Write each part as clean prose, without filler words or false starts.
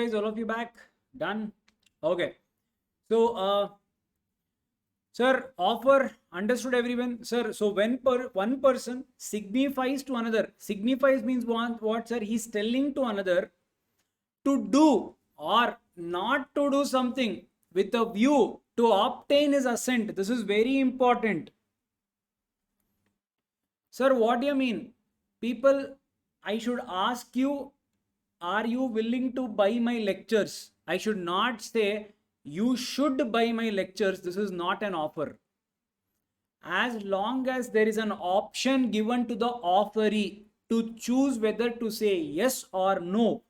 guys, all of you back? Done? Okay. So, sir, offer, understood everyone? Sir, so when one person signifies to another, signifies means what, sir? He's telling to another to do or not to do something with a view to obtain his assent. This is very important. Sir, what do you mean? People, I should ask you, are you willing to buy my lectures? I should not say, you should buy my lectures. This is not an offer. As long as there is an option given to the offeree to choose whether to say yes or no,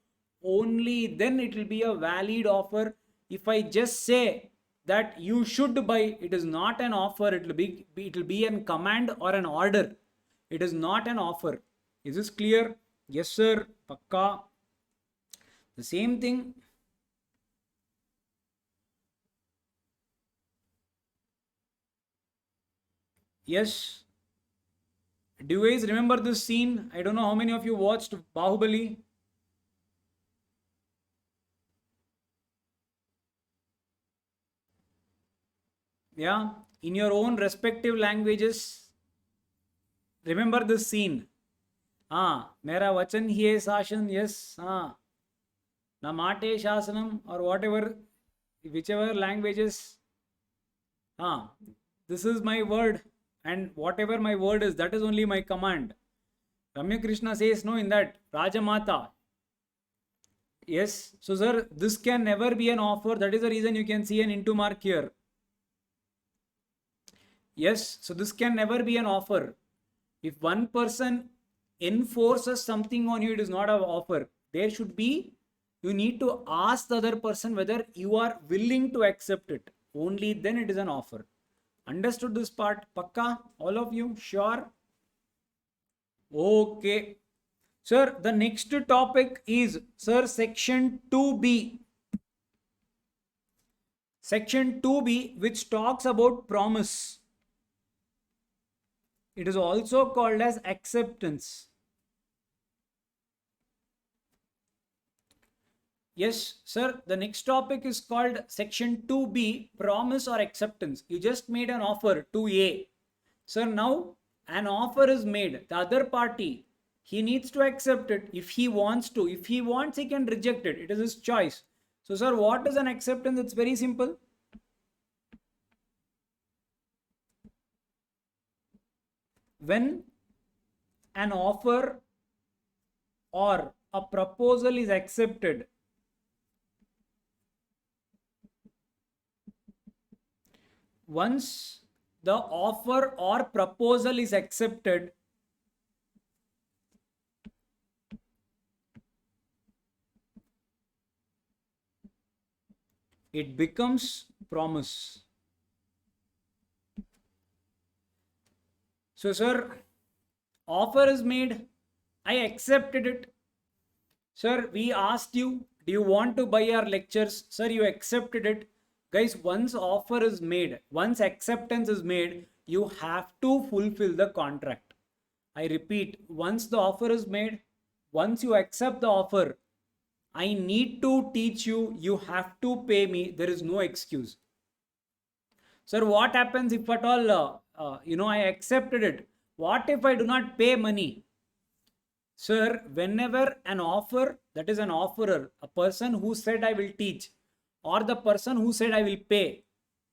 only then it will be a valid offer. If I just say that you should buy, it is not an offer. It will be a command or an order. It is not an offer. Is this clear? Yes, sir. Pakka. The same thing. Yes. Do you guys remember this scene? I don't know how many of you watched Bahubali. Yeah. In your own respective languages. Remember this scene. Mera vachan hi hai sashan. Yes. Namate shasanam or whatever, whichever languages. This is my word, and whatever my word is, that is only my command. Ramya Krishna says no in that Rajamata. Yes. So sir, this can never be an offer. That is the reason you can see an into mark here. Yes. So this can never be an offer. If one person enforces something on you, it is not an offer. There should be, you need to ask the other person whether you are willing to accept it. Only then it is an offer. Understood this part? Pakka? All of you? Sure? Okay. Sir, the next topic is, sir, section 2B. Section 2B, which talks about promise. It is also called as acceptance. Yes, sir, the next topic is called section 2B, promise or acceptance. You just made an offer to A. Sir, now an offer is made. The other party, he needs to accept it if he wants to. If he wants, he can reject it. It is his choice. So, sir, what is an acceptance? It's very simple. When an offer or a proposal is accepted, once the offer or proposal is accepted, it becomes promise. So, sir, offer is made. I accepted it. Sir, we asked you, do you want to buy our lectures? Sir, you accepted it. Guys, once offer is made, once acceptance is made, you have to fulfill the contract. I repeat, once the offer is made, once you accept the offer, I need to teach you, you have to pay me. There is no excuse. Sir, what happens if at all, I accepted it? What if I do not pay money? Sir, whenever an offer, that is an offerer, a person who said I will teach, or the person who said I will pay,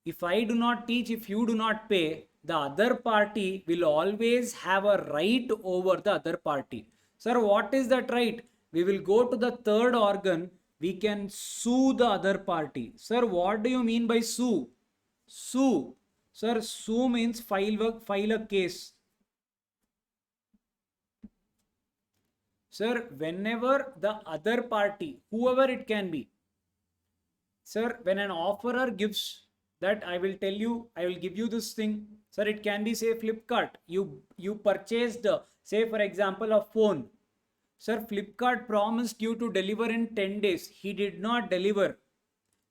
if I do not teach, if you do not pay, the other party will always have a right over the other party. Sir, what is that right? We will go to the third organ. We can sue the other party. Sir, what do you mean by sue? Sue. Sir, sue means file a case. Sir, whenever the other party, whoever it can be, sir, when an offerer gives that I will tell you, I will give you this thing. Sir, it can be say Flipkart. You purchased, say for example, a phone. Sir, Flipkart promised you to deliver in 10 days. He did not deliver.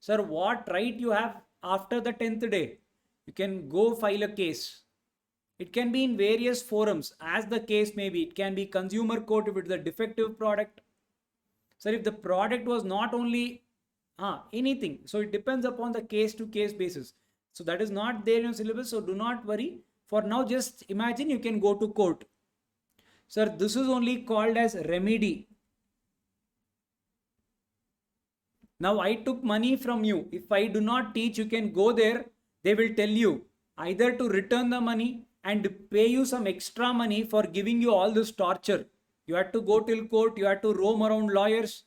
Sir, what right you have after the 10th day? You can go file a case. It can be in various forums as the case may be. It can be consumer court if it is a defective product. Sir, if the product was not only Anything. So it depends upon the case to case basis. So that is not there in your syllabus. So do not worry. For now, just imagine you can go to court. Sir, this is only called as remedy. Now I took money from you. If I do not teach, you can go there. They will tell you either to return the money and pay you some extra money for giving you all this torture. You had to go till court. You had to roam around lawyers.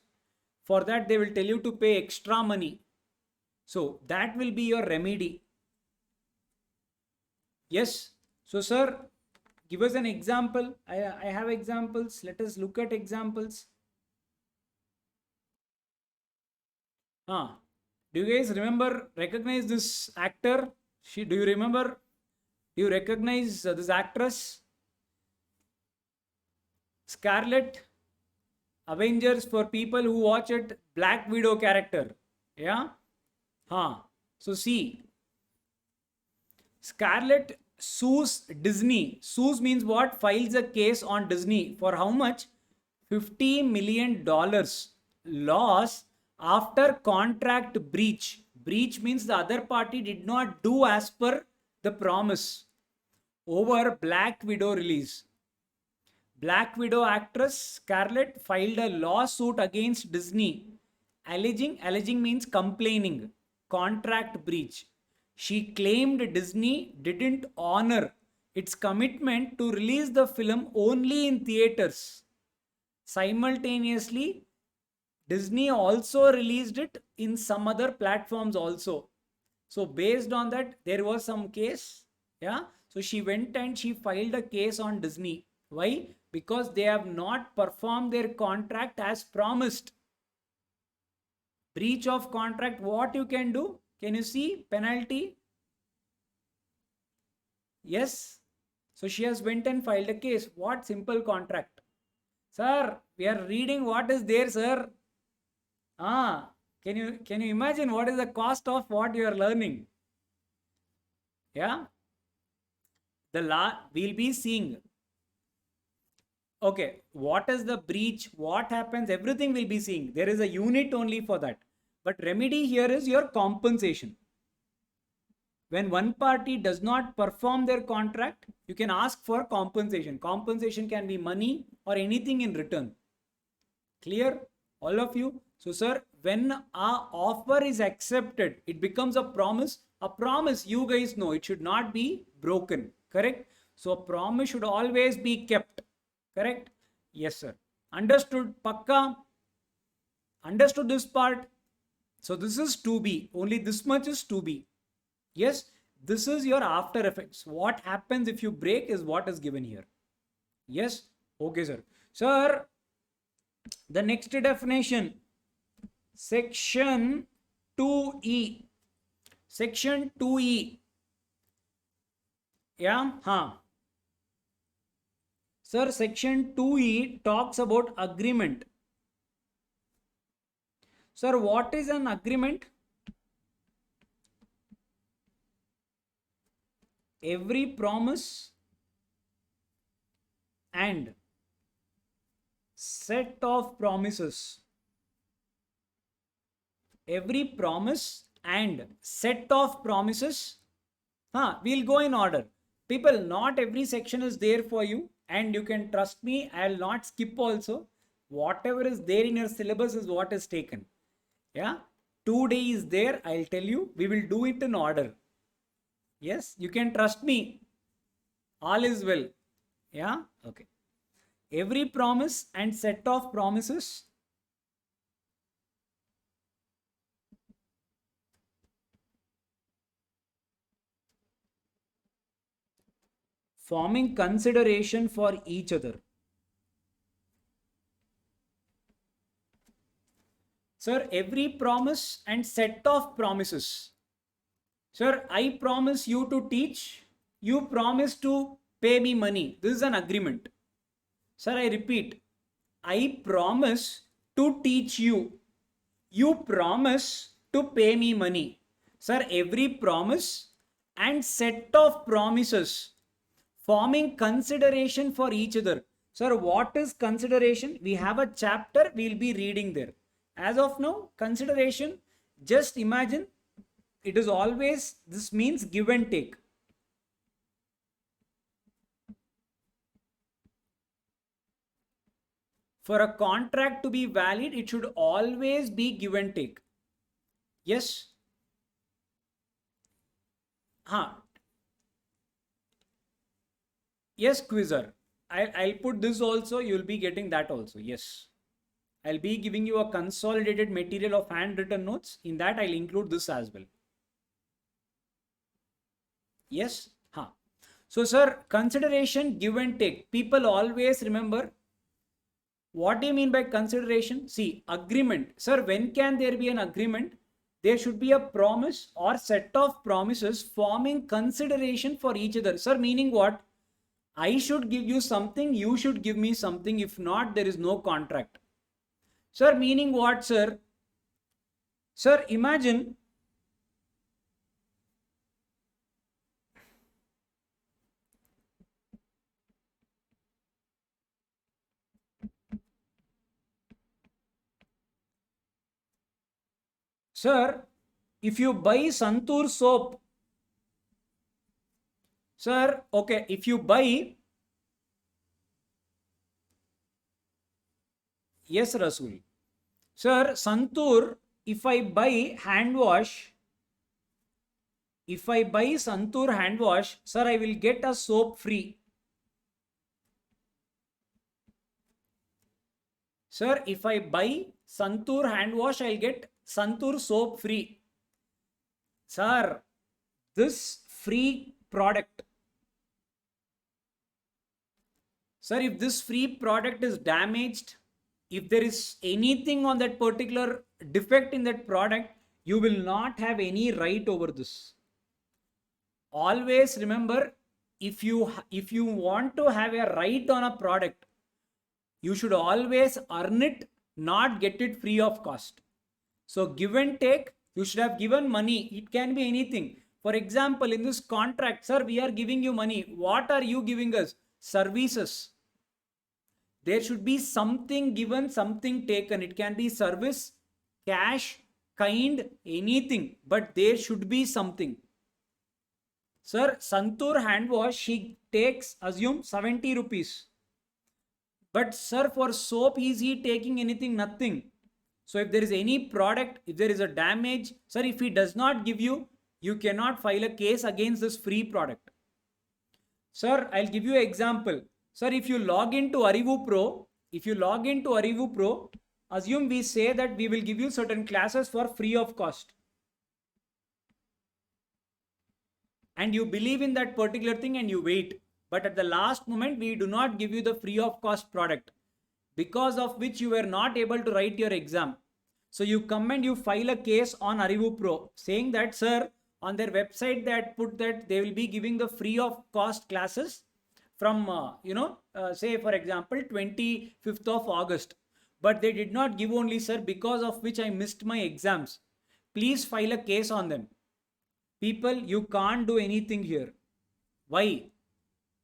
For that, they will tell you to pay extra money. So that will be your remedy. Yes. So, sir, give us an example. I have examples. Let us look at examples. Do you guys recognize this actor? Do you remember? Do you recognize this actress? Scarlett. Avengers, for people who watch it, Black Widow character. Yeah? So see, Scarlett sues Disney. Sues means what? Files a case on Disney. For how much? $50 million loss after contract breach. Breach means the other party did not do as per the promise over Black Widow release. Black Widow actress Scarlett filed a lawsuit against Disney, alleging means complaining, contract breach. She claimed Disney didn't honor its commitment to release the film only in theaters. Simultaneously, Disney also released it in some other platforms also. So based on that, there was some case. Yeah. So she went and she filed a case on Disney. Why? Because they have not performed their contract as promised. Breach of contract, what you can do? Can you see penalty? Yes. So she has went and filed a case. What simple contract? Sir, we are reading what is there, sir. Can you imagine what is the cost of what you are learning? Yeah. The law we'll be seeing. Okay, what is the breach? What happens? Everything will be seeing. There is a unit only for that. But remedy here is your compensation. When one party does not perform their contract, you can ask for compensation. Compensation can be money or anything in return. Clear? All of you? So, sir, when our offer is accepted, it becomes a promise. A promise, you guys know, it should not be broken. Correct? So, a promise should always be kept. Correct? Yes, sir. Understood? Pakka? Understood this part? So this is 2B. Only this much is 2B. Yes, this is your after effects. What happens if you break is what is given here. Yes? Okay, sir. Sir, the next definition. Section 2E. Section 2E. Yeah? Sir, section 2E talks about agreement. Sir, what is an agreement? Every promise and set of promises. Every promise and set of promises. We'll go in order. People, not every section is there for you. And you can trust me, I'll not skip also. Whatever is there in your syllabus is what is taken. Yeah. 2 days is there. I'll tell you. We will do it in order. Yes. You can trust me. All is well. Yeah. Okay. Every promise and set of promises. Forming consideration for each other. Sir, every promise and set of promises. Sir, I promise you to teach. You promise to pay me money. This is an agreement. Sir, I repeat. I promise to teach you. You promise to pay me money. Sir, every promise and set of promises forming consideration for each other. Sir, what is consideration? We have a chapter, we'll be reading there. As of now, consideration just imagine, it is always, this means give and take. For a contract to be valid, it should always be give and take. Yes. Yes, Quizzer. I'll put this also. You'll be getting that also. Yes. I'll be giving you a consolidated material of handwritten notes. In that, I'll include this as well. Yes. So, sir, consideration, give and take. People always remember. What do you mean by consideration? See, agreement. Sir, when can there be an agreement? There should be a promise or set of promises forming consideration for each other. Sir, meaning what? I should give you something, you should give me something. If not, there is no contract. Sir, meaning what, sir? Sir, imagine sir, if you buy Santur soap, sir, okay, if you buy, yes, Rasul. Sir, Santur, if I buy hand wash, if I buy Santur hand wash, sir, I will get a soap free. Sir, if I buy Santur hand wash, I'll get Santur soap free. Sir, this free product, sir, if this free product is damaged, if there is anything on that particular defect in that product, you will not have any right over this. Always remember, if you want to have a right on a product, you should always earn it, not get it free of cost. So give and take, you should have given money. It can be anything. For example, in this contract, sir, we are giving you money. What are you giving us? Services. There should be something given, something taken. It can be service, cash, kind, anything, but there should be something. Sir, Santur hand wash, she takes, assume 70 rupees. But sir, for soap, is he taking anything? Nothing. So if there is any product, if there is a damage, sir, if he does not give you, you cannot file a case against this free product. Sir, I'll give you an example. Sir, if you log into Arivu Pro, assume we say that we will give you certain classes for free of cost. And you believe in that particular thing and you wait. But at the last moment, we do not give you the free of cost product, because of which you were not able to write your exam. So you come and you file a case on Arivu Pro saying that, sir, on their website that put that they will be giving the free of cost classes from, say for example, 25th of August. But they did not give only, sir, because of which I missed my exams. Please file a case on them. People, you can't do anything here. Why?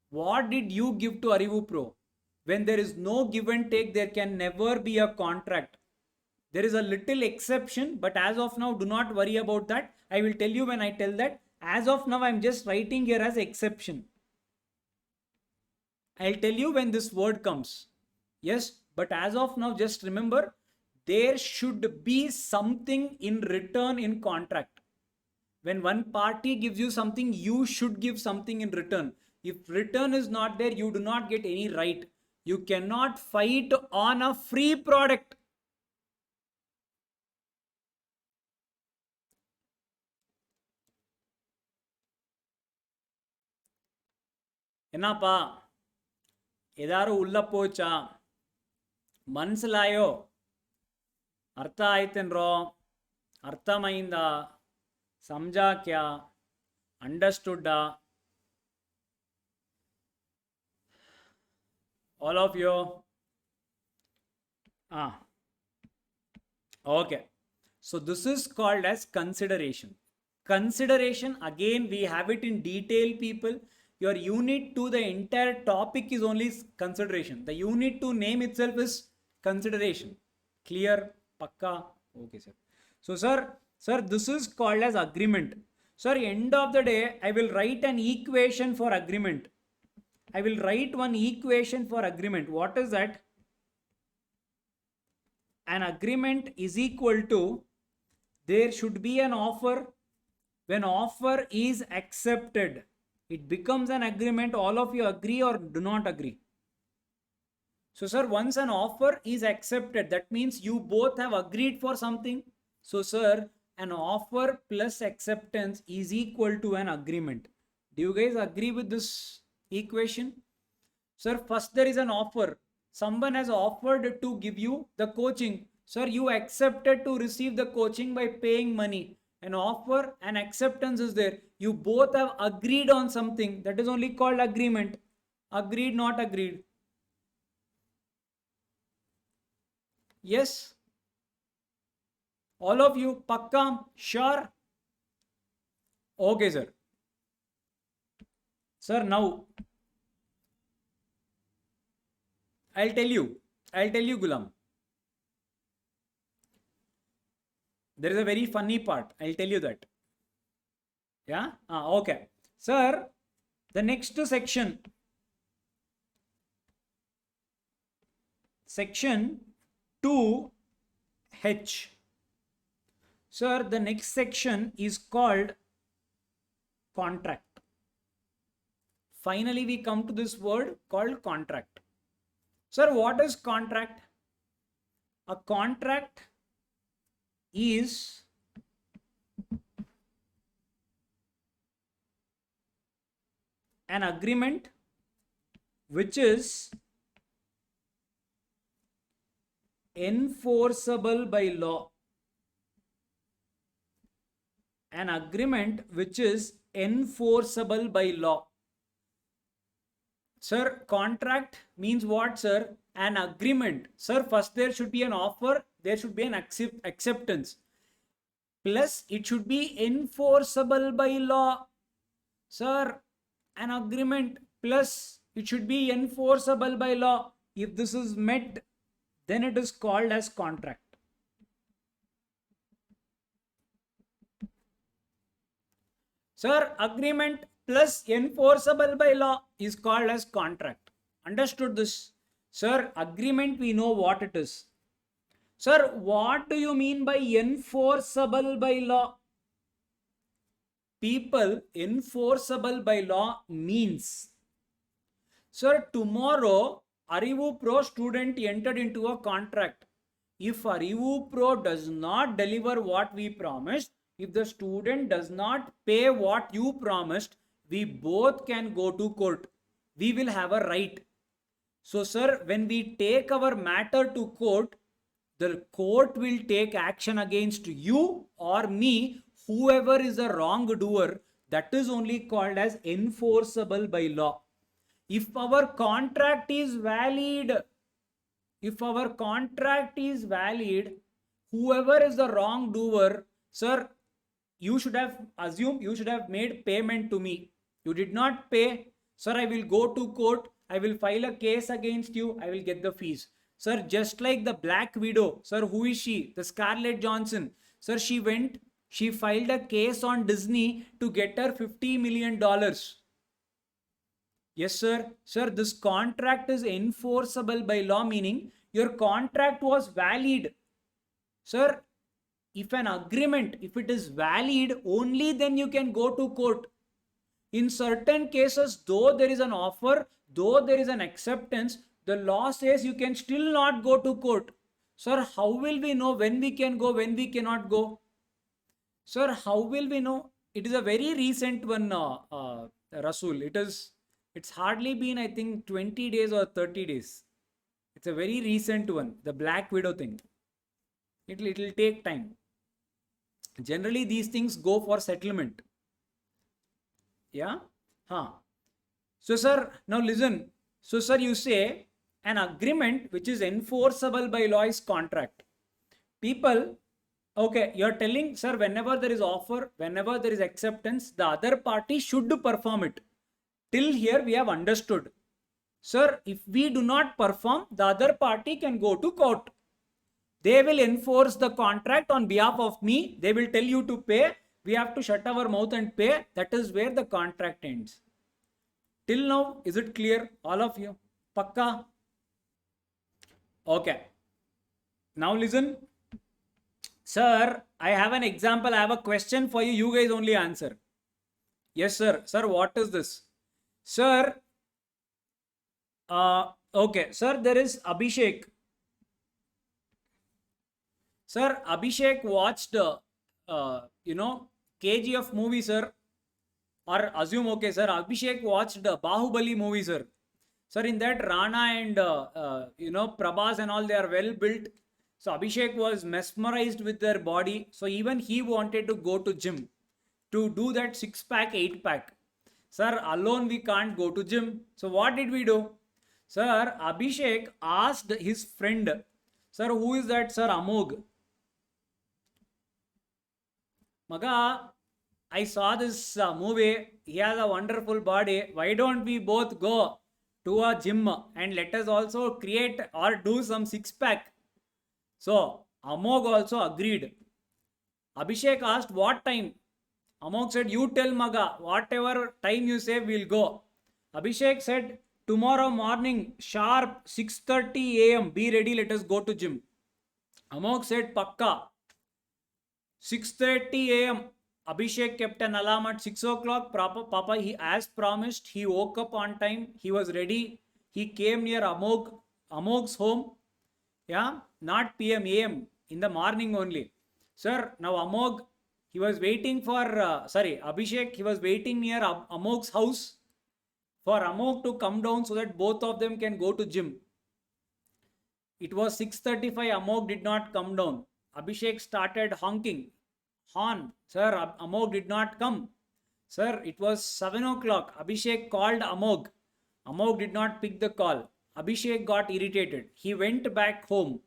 What did you give to Arivu Pro? When there is no give and take, there can never be a contract. There is a little exception, but as of now, do not worry about that. I will tell you when I tell that. As of now, I am just writing here as exception. I'll tell you when this word comes. Yes, but as of now, just remember, there should be something in return in contract. When one party gives you something, you should give something in return. If return is not there, you do not get any right. You cannot fight on a free product. என்னப்பா ஏதாரும் உள்ள போச்சா ಮನಸ್ಸಲಾಯೋ ಅರ್ಥ ಆಯ್ತೇನ್ರೋ ಅರ್ಥಮೈಂದಾ ಸಮಜಾಕ್ಯಾ ಅಂಡರ್ಸ್ಟುಡ್ಡಾ all of you? Okay, so this is called as consideration. Consideration, again we have it in detail, people. Your unit 2, the entire topic is only consideration. The unit 2 name itself is consideration. Clear? Pakka? Okay, sir. So sir, Sir, this is called as agreement. Sir, end of the day, I will write an equation for agreement. I will write one equation for agreement. What is that? An agreement is equal to, there should be an offer. When offer is accepted, it becomes an agreement. All of you agree or do not agree? So sir, once an offer is accepted, that means you both have agreed for something. So sir, an offer plus acceptance is equal to an agreement. Do you guys agree with this equation? Sir, first there is an offer. Someone has offered to give you the coaching. Sir, you accepted to receive the coaching by paying money. An offer and acceptance is there. You both have agreed on something. That is only called agreement. Agreed, not agreed. Yes? All of you, pakka, sure? Okay, sir. Sir, now, I'll tell you, Gulam. There is a very funny part. I'll tell you that. Yeah? Okay. Sir, the next section. Section 2H. Sir, the next section is called contract. Finally, we come to this word called contract. Sir, what is contract? A contract is an agreement which is enforceable by law. An agreement which is enforceable by law. Sir, contract means what, sir? An agreement. Sir, first there should be an offer, there should be an acceptance. Plus, it should be enforceable by law. Sir, an agreement plus it should be enforceable by law. If this is met, then it is called as contract. Sir, agreement plus enforceable by law is called as contract. Understood this? Sir, agreement we know what it is. Sir, what do you mean by enforceable by law? People, enforceable by law means, sir, tomorrow Arivu Pro student entered into a contract. If Arivu Pro does not deliver what we promised, if the student does not pay what you promised, we both can go to court. We will have a right. So sir, when we take our matter to court, the court will take action against you or me, whoever is a wrongdoer. That is only called as enforceable by law. If our contract is valid, whoever is the wrongdoer, sir, you should have assumed, you should have made payment to me. You did not pay. Sir, I will go to court. I will file a case against you. I will get the fees. Sir, just like the Black Widow. Sir, who is she? The Scarlett Johansson. Sir, she filed a case on Disney to get her $50 million. Yes, sir. Sir, this contract is enforceable by law, meaning your contract was valid. Sir, if an agreement, if it is valid, only then you can go to court. In certain cases, though there is an offer, though there is an acceptance, the law says you can still not go to court. Sir, how will we know when we can go, when we cannot go? Sir, how will we know? It is a very recent one, Rasul. It's hardly been, I think, 20 days or 30 days. It's a very recent one, the Black Widow thing. It'll take time. Generally, these things go for settlement. Yeah? So, sir, now listen. So, sir, you say an agreement which is enforceable by law is contract. People, okay, you're telling, sir, whenever there is offer, whenever there is acceptance, the other party should perform it. Till here, we have understood. Sir, if we do not perform, the other party can go to court. They will enforce the contract on behalf of me. They will tell you to pay. We have to shut our mouth and pay. That is where the contract ends. Till now, is it clear, all of you? Pakka? Okay. Now listen. Sir, I have an example. I have a question for you. You guys only answer. Yes, sir. Sir, what is this? Sir, okay. Sir, there is Abhishek. Sir, Abhishek watched, KGF movie, sir. Or assume, okay, sir, Abhishek watched Bahubali movie, sir. Sir, in that Rana and, Prabhas and all, they are well built. So Abhishek was mesmerized with their body. So even he wanted to go to gym to do that 6-pack, 8-pack. Sir, alone we can't go to gym. So what did we do? Sir, Abhishek asked his friend, sir, who is that, sir? Amog. Maga, I saw this movie. He has a wonderful body. Why don't we both go to a gym and let us also create or do some 6-pack? So Amog also agreed. Abhishek asked what time. Amog said, you tell Maga, whatever time you say, we'll go. Abhishek said, tomorrow morning, sharp 6:30 a.m. Be ready, let us go to gym. Amog said, Pakka. 6:30 a.m. Abhishek kept an alarm at 6 o'clock. Papa, he as promised, he woke up on time. He was ready. He came near Amog's home. Yeah, not PM, AM, in the morning only. Sir, now Amog, he was waiting for, Abhishek, he was waiting near Amog's house for Amog to come down so that both of them can go to gym. It was 6:35, Amog did not come down. Abhishek started honking. Horn, sir, Amog did not come. Sir, it was 7 o'clock. Abhishek called Amog. Amog did not pick the call. Abhishek got irritated. He went back home.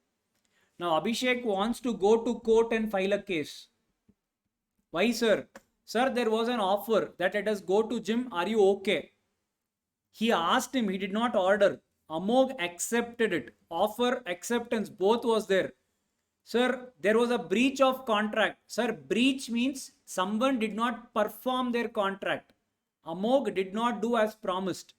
Now Abhishek wants to go to court and file a case. Why, sir? Sir, there was an offer that let us go to gym. Are you okay? He asked him. He did not order. Amog accepted it. Offer, acceptance, both was there. Sir, there was a breach of contract. Sir, breach means someone did not perform their contract. Amog did not do as promised.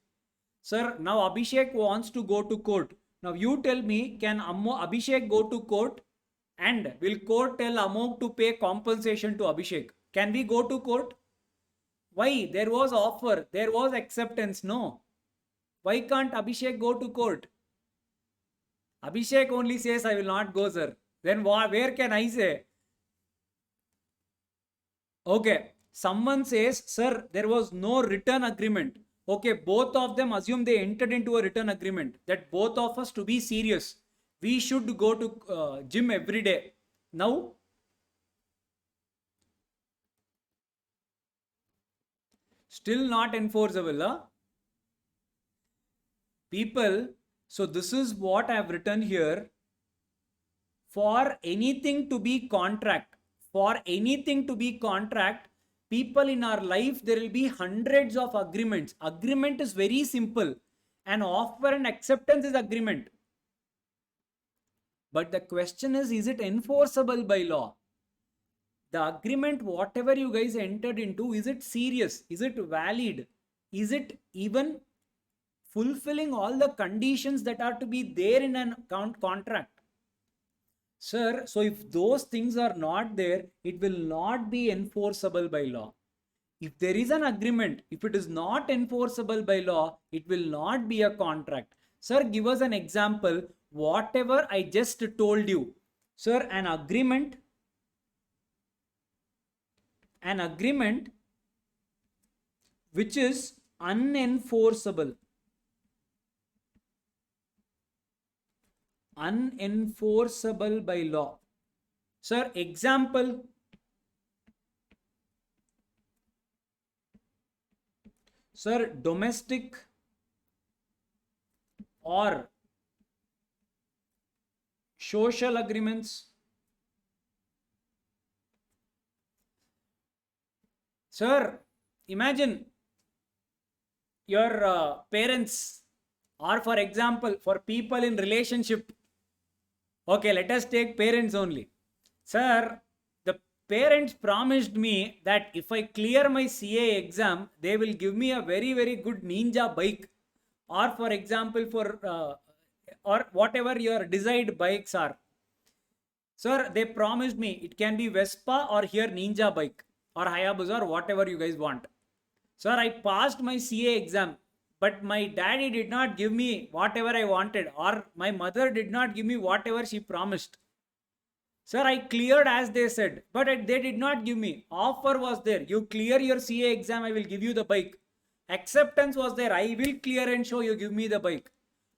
Sir, now Abhishek wants to go to court. Now you tell me, can Abhishek go to court? And will court tell Amog to pay compensation to Abhishek? Can we go to court? Why? There was offer. There was acceptance. No. Why can't Abhishek go to court? Abhishek only says, I will not go, sir. Then where can I say? Okay. Someone says, sir, there was no written agreement. Okay, both of them assume they entered into a written agreement that both of us, to be serious, we should go to gym every day. Now, still not enforceable, huh? People, so this is what I have written here. For anything to be contract, people in our life, there will be hundreds of agreements. Agreement is very simple. An offer and acceptance is agreement. But the question is it enforceable by law? The agreement, whatever you guys entered into, is it serious? Is it valid? Is it even fulfilling all the conditions that are to be there in an contract? Sir, so if those things are not there, it will not be enforceable by law. If there is an agreement, if it is not enforceable by law, it will not be a contract. Sir, give us an example. Whatever I just told you. Sir, an agreement which is unenforceable. Unenforceable by law. Sir, example. Sir, domestic or social agreements. Sir, imagine your parents, or for example, for people in relationship, Okay, let us take parents only. Sir, the parents promised me that if I clear my CA exam, they will give me a very, very good Ninja bike. Or for example, or whatever your desired bikes are. Sir, they promised me it can be Vespa or here Ninja bike or Hayabusa or whatever you guys want. Sir, I passed my CA exam, but my daddy did not give me whatever I wanted, or my mother did not give me whatever she promised. Sir, I cleared as they said, but they did not give me. Offer was there. You clear your CA exam, I will give you the bike. Acceptance was there. I will clear and show you give me the bike.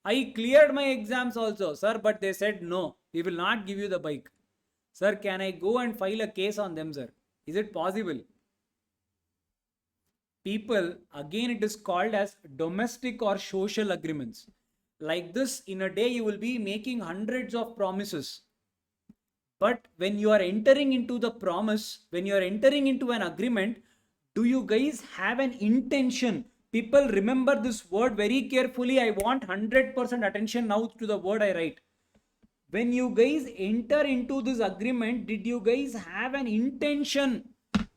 I cleared my exams also, sir, but they said no, we will not give you the bike. Sir, can I go and file a case on them, sir? Is it possible? People, again, it is called as domestic or social agreements. Like this, in a day, you will be making hundreds of promises. But when you are entering into the promise, when you are entering into an agreement, do you guys have an intention? People, remember this word very carefully. I want 100% attention now to the word I write. When you guys enter into this agreement, did you guys have an intention?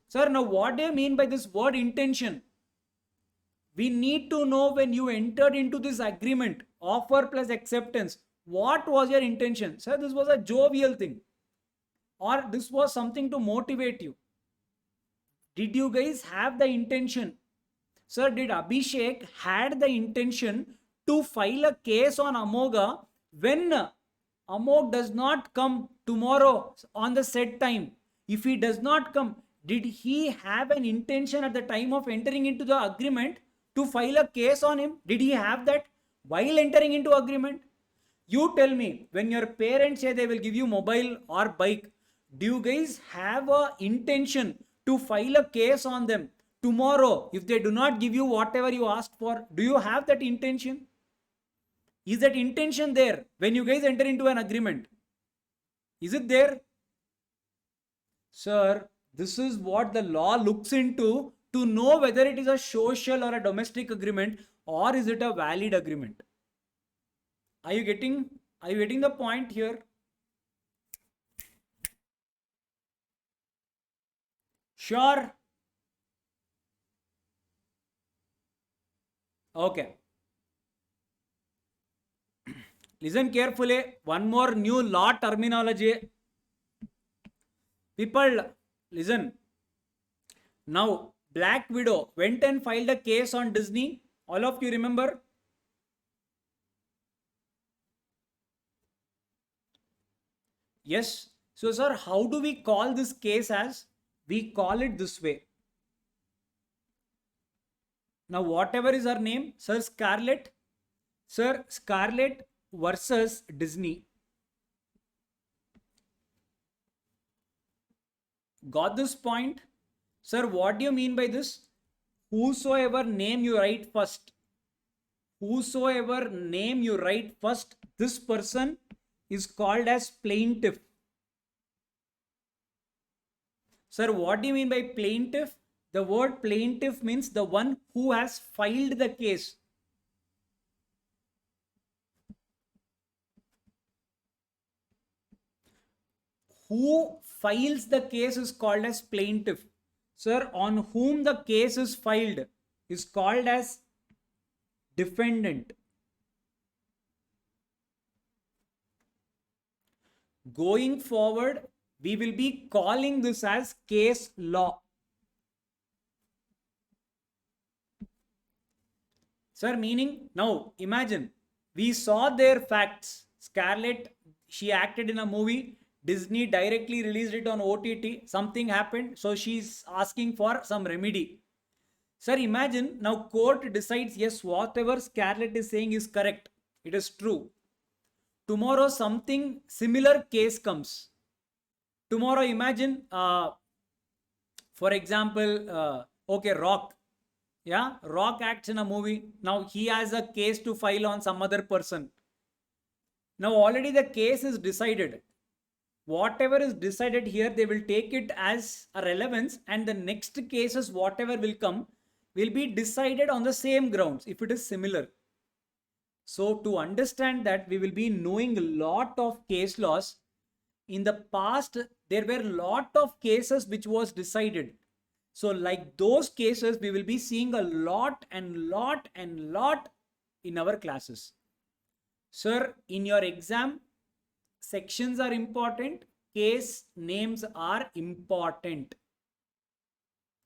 Sir, now what do you mean by this word intention? We need to know when you entered into this agreement, offer plus acceptance, what was your intention? Sir, this was a jovial thing, or this was something to motivate you. Did you guys have the intention? Sir, did Abhishek had the intention to file a case on Amoga when Amog does not come tomorrow on the set time? If he does not come, did he have an intention at the time of entering into the agreement to file a case on him? Did he have that while entering into agreement? You tell me, when your parents say they will give you mobile or bike, do you guys have a intention to file a case on them tomorrow if they do not give you whatever you asked for? Do you have that intention? Is that intention there when you guys enter into an agreement? Is it there? Sir, this is what the law looks into to know whether it is a social or a domestic agreement, or is it a valid agreement. Are you getting the point here? Sure. Okay. Listen carefully. One more new law terminology. People, listen. Now, Black Widow went and filed a case on Disney. All of you remember? Yes. So, sir, how do we call this case as? We call it this way. Now, whatever is her name, Sir Scarlett. Sir Scarlett versus Disney. Got this point? Sir, what do you mean by this? Whosoever name you write first, whosoever name you write first, this person is called as plaintiff. Sir, what do you mean by plaintiff? The word plaintiff means the one who has filed the case. Who files the case is called as plaintiff. Sir, on whom the case is filed is called as defendant. Going forward, we will be calling this as case law. Sir, meaning, now imagine, we saw their facts. Scarlett, she acted in a movie. Disney directly released it on OTT. Something happened, so she's asking for some remedy. Sir, imagine now court decides, yes, whatever Scarlett is saying is correct. It is true. Tomorrow something similar case comes. Tomorrow imagine, for example, okay, Rock. Yeah, Rock acts in a movie. Now he has a case to file on some other person. Now already the case is decided. Whatever is decided here, they will take it as a relevance, and the next cases, whatever will come, will be decided on the same grounds if it is similar. So to understand that, we will be knowing a lot of case laws. In the past, there were a lot of cases which was decided. So like those cases, we will be seeing a lot and lot and lot in our classes. Sir, in your exam, sections are important, case names are important.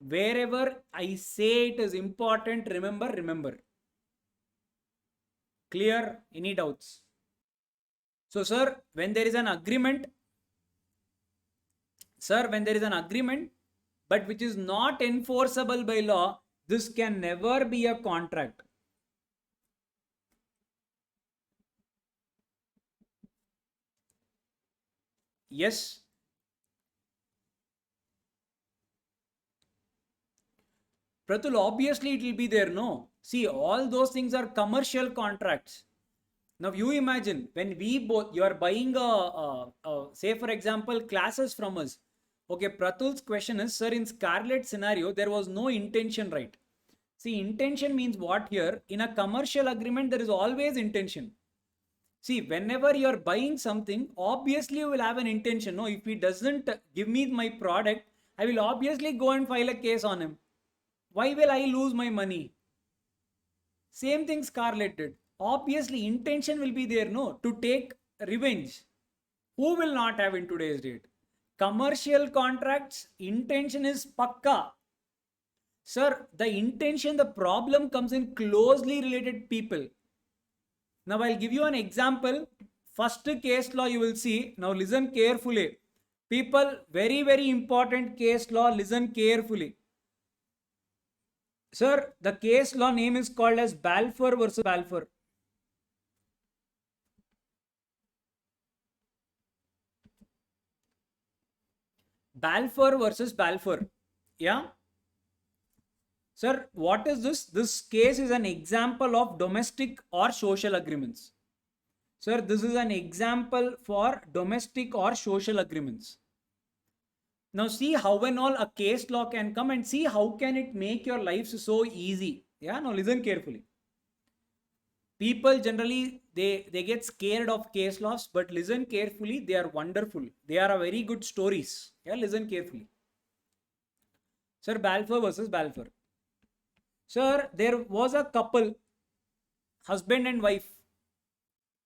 Wherever I say it is important, remember. Clear? Any doubts? So, sir, when there is an agreement, but which is not enforceable by law, this can never be a contract. Yes. Pratul, obviously it will be there, no? See, all those things are commercial contracts. Now you imagine when we both, you are buying say for example, classes from us. Okay, Pratul's question is, sir, in Scarlett scenario, there was no intention, right? See, intention means what here? In a commercial agreement, there is always intention. See, whenever you are buying something, obviously you will have an intention. No, if he doesn't give me my product, I will obviously go and file a case on him. Why will I lose my money? Same thing Scarlett did. Obviously, intention will be there, no, to take revenge. Who will not have in today's date? Commercial contracts, intention is pakka. Sir, the intention, the problem comes in closely related people. Now, I'll give you an example. First case law you will see. Now, listen carefully. People, very, very important case law, listen carefully. Sir, the case law name is called as Balfour versus Balfour. Balfour versus Balfour. Yeah. Sir, what is this? This case is an example of domestic or social agreements. Sir, this is an example for domestic or social agreements. Now see how and all a case law can come, and see how can it make your lives so easy. Yeah, now listen carefully. People generally, they get scared of case laws, but listen carefully, they are wonderful. They are a very good stories. Yeah, listen carefully. Sir, Balfour versus Balfour. Sir, there was a couple, husband and wife.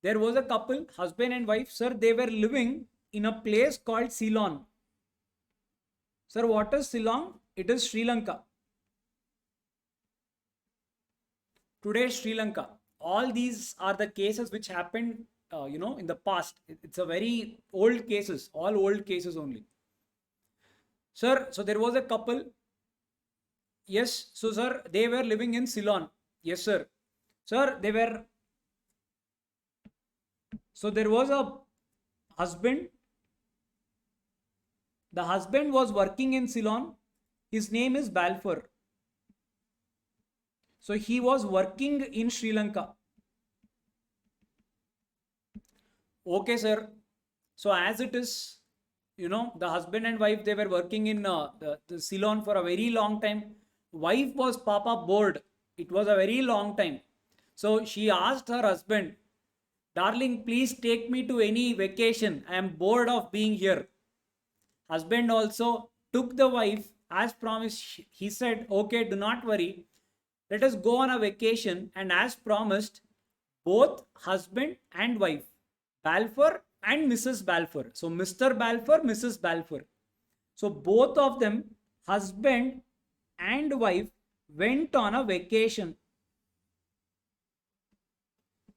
There was a couple, husband and wife. Sir, they were living in a place called Ceylon. Sir, what is Ceylon? It is Sri Lanka. Today, Sri Lanka. All these are the cases which happened, in the past. It's a very old cases, all old cases only. Sir, so there was a couple. Yes, so sir, they were living in Ceylon. Yes, sir. Sir, they were. So there was a husband. The husband was working in Ceylon. His name is Balfour. So he was working in Sri Lanka. Okay, sir. So as it is, the husband and wife, they were working in the Ceylon for a very long time. Wife was papa bored. It was a very long time. So she asked her husband, darling, please take me to any vacation. I am bored of being here. Husband also took the wife as promised. He said, okay, do not worry. Let us go on a vacation. And as promised, both husband and wife, Balfour and Mrs. Balfour. So Mr. Balfour, Mrs. Balfour. So both of them, husband and wife, went on a vacation.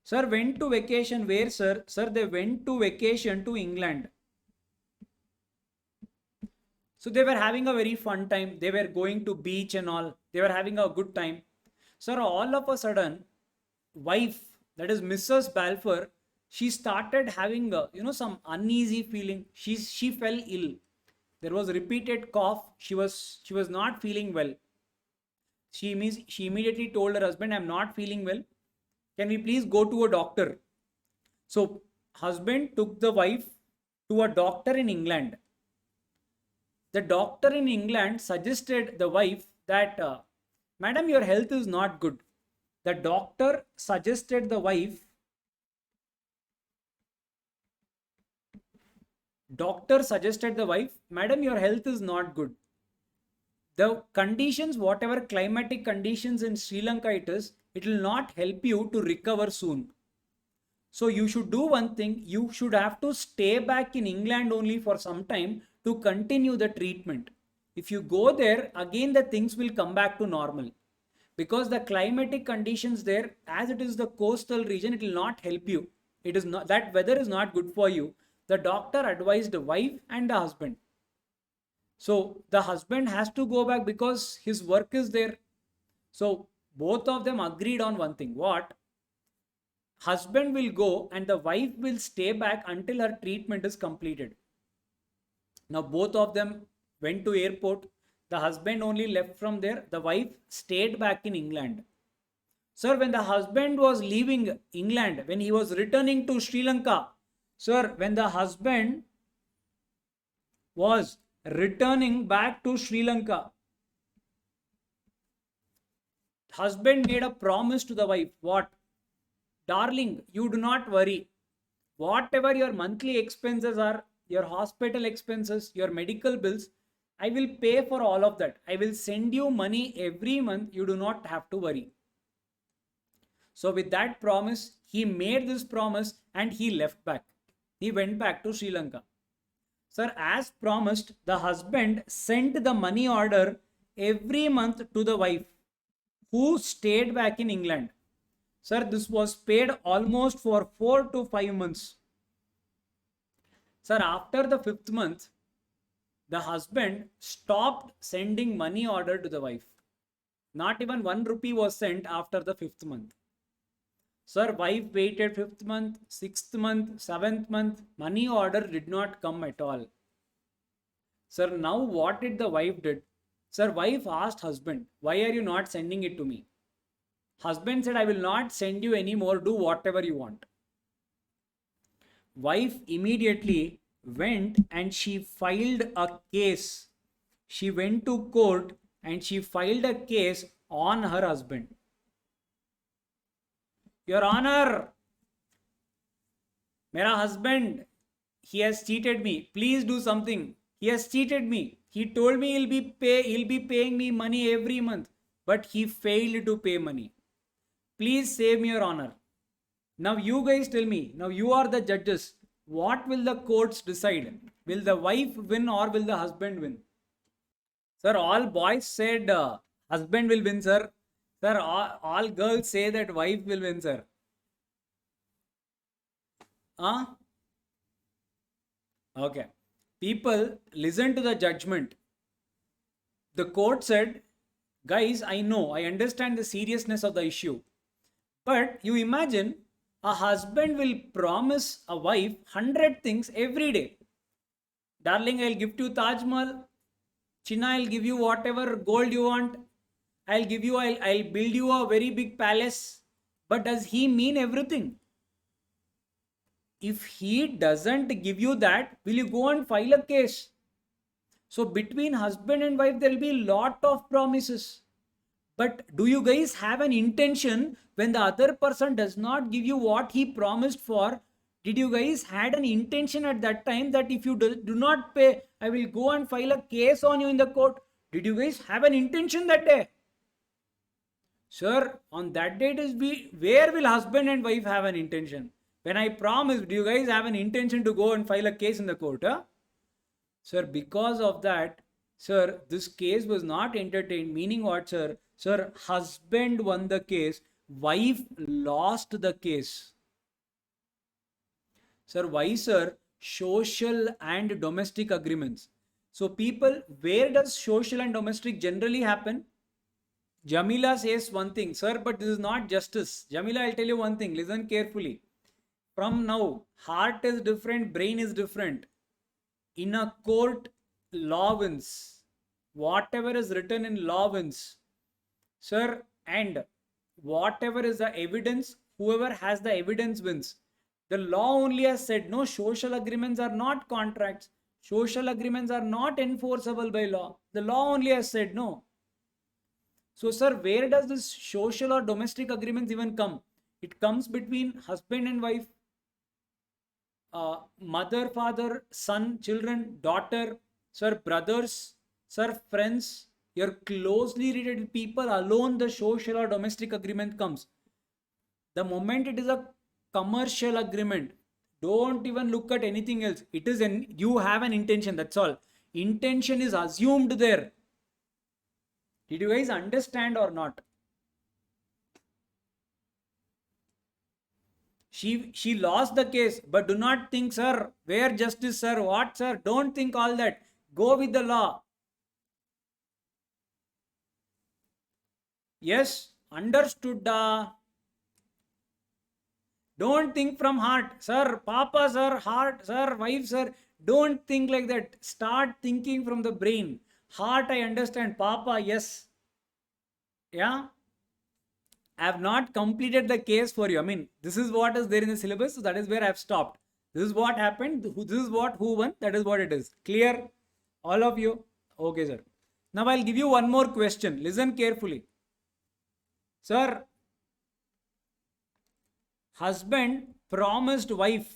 Sir, went to vacation where, sir? Sir, they went to vacation to England. So they were having a very fun time. They were going to beach and all. They were having a good time. Sir, all of a sudden, wife, that is Mrs. Balfour, she started having some uneasy feeling. She fell ill. There was repeated cough. She was not feeling well. She immediately told her husband, I'm not feeling well. Can we please go to a doctor? So husband took the wife to a doctor in England. The doctor in England suggested the wife that, madam, your health is not good. The doctor suggested the wife, madam, your health is not good. The conditions, whatever climatic conditions in Sri Lanka it will not help you to recover soon. So you should do one thing, you should have to stay back in England only for some time to continue the treatment. If you go there, again the things will come back to normal. Because the climatic conditions there, as it is the coastal region, it will not help you. It is not, that weather is not good for you. The doctor advised the wife and the husband. So the husband has to go back because his work is there. So both of them agreed on one thing. What? Husband will go and the wife will stay back until her treatment is completed. Now both of them went to airport. The husband only left from there. The wife stayed back in England. Sir, when the husband was leaving England, when he was returning to Sri Lanka, sir, when the husband was returning back to Sri Lanka, husband made a promise to the wife. What? Darling, you do not worry. Whatever your monthly expenses are, your hospital expenses, your medical bills, I will pay for all of that. I will send you money every month. You do not have to worry. So with that promise, he made this promise and he left back. He went back to Sri Lanka. Sir, as promised, the husband sent the money order every month to the wife, who stayed back in England. Sir, this was paid almost for 4 to 5 months. Sir, after the 5th month, the husband stopped sending money order to the wife. Not even 1 rupee was sent after the 5th month. Sir, wife waited 5th month, 6th month, 7th month. Money order did not come at all. Sir, now what did the wife did? Sir, wife asked husband, why are you not sending it to me? Husband said, I will not send you anymore. Do whatever you want. Wife immediately went and she filed a case. She went to court and she filed a case on her husband. Your Honor, मेरा husband, he has cheated me. Please do something. He has cheated me. He told me he'll be paying me money every month, but he failed to pay money. Please save me, Your Honor. Now you guys tell me. Now you are the judges. What will the courts decide? Will the wife win or will the husband win? Sir, all boys said husband will win, sir. Sir, all girls say that wife will win, sir. Okay. People, listen to the judgment. The court said, guys, I know, I understand the seriousness of the issue. But you imagine a husband will promise a wife 100 things every day. Darling, I'll gift you Taj Mahal. China, I'll give you whatever gold you want. I'll build you a very big palace. But does he mean everything? If he doesn't give you that, will you go and file a case? So between husband and wife, there will be a lot of promises. But do you guys have an intention when the other person does not give you what he promised for? Did you guys had an intention at that time that if you do not pay, I will go and file a case on you in the court? Did you guys have an intention that day? Sir, on that day, where will husband and wife have an intention? When I promised, do you guys have an intention to go and file a case in the court? Huh? Sir, because of that, sir, this case was not entertained. Meaning what, sir? Sir, husband won the case. Wife lost the case. Sir, why, sir? Social and domestic agreements. So people, where does social and domestic generally happen? Jamila says one thing, sir, but this is not justice. Jamila, I'll tell you one thing. Listen carefully. From now, heart is different, brain is different. In a court, law wins. Whatever is written in law wins. Sir, and whatever is the evidence, whoever has the evidence wins. The law only has said, no, social agreements are not contracts. Social agreements are not enforceable by law. The law only has said no. So, sir, where does this social or domestic agreements even come? It comes between husband and wife, mother, father, son, children, daughter, sir, brothers, sir, friends, your closely related people alone, the social or domestic agreement comes. The moment it is a commercial agreement, don't even look at anything else. It is you have an intention, that's all. Intention is assumed there. Did you guys understand or not? She lost the case, but do not think, sir, where justice, sir, what, sir? Don't think all that. Go with the law. Yes, understood. Don't think from heart, sir, papa, sir, heart, sir, wife, sir. Don't think like that. Start thinking from the brain. Heart, I understand. Papa, yes. Yeah. I have not completed the case for you. I mean, this is what is there in the syllabus. So that is where I have stopped. This is what happened. This is what, who won. That is what it is. Clear? All of you? Okay, sir. Now I'll give you one more question. Listen carefully. Sir, husband promised wife.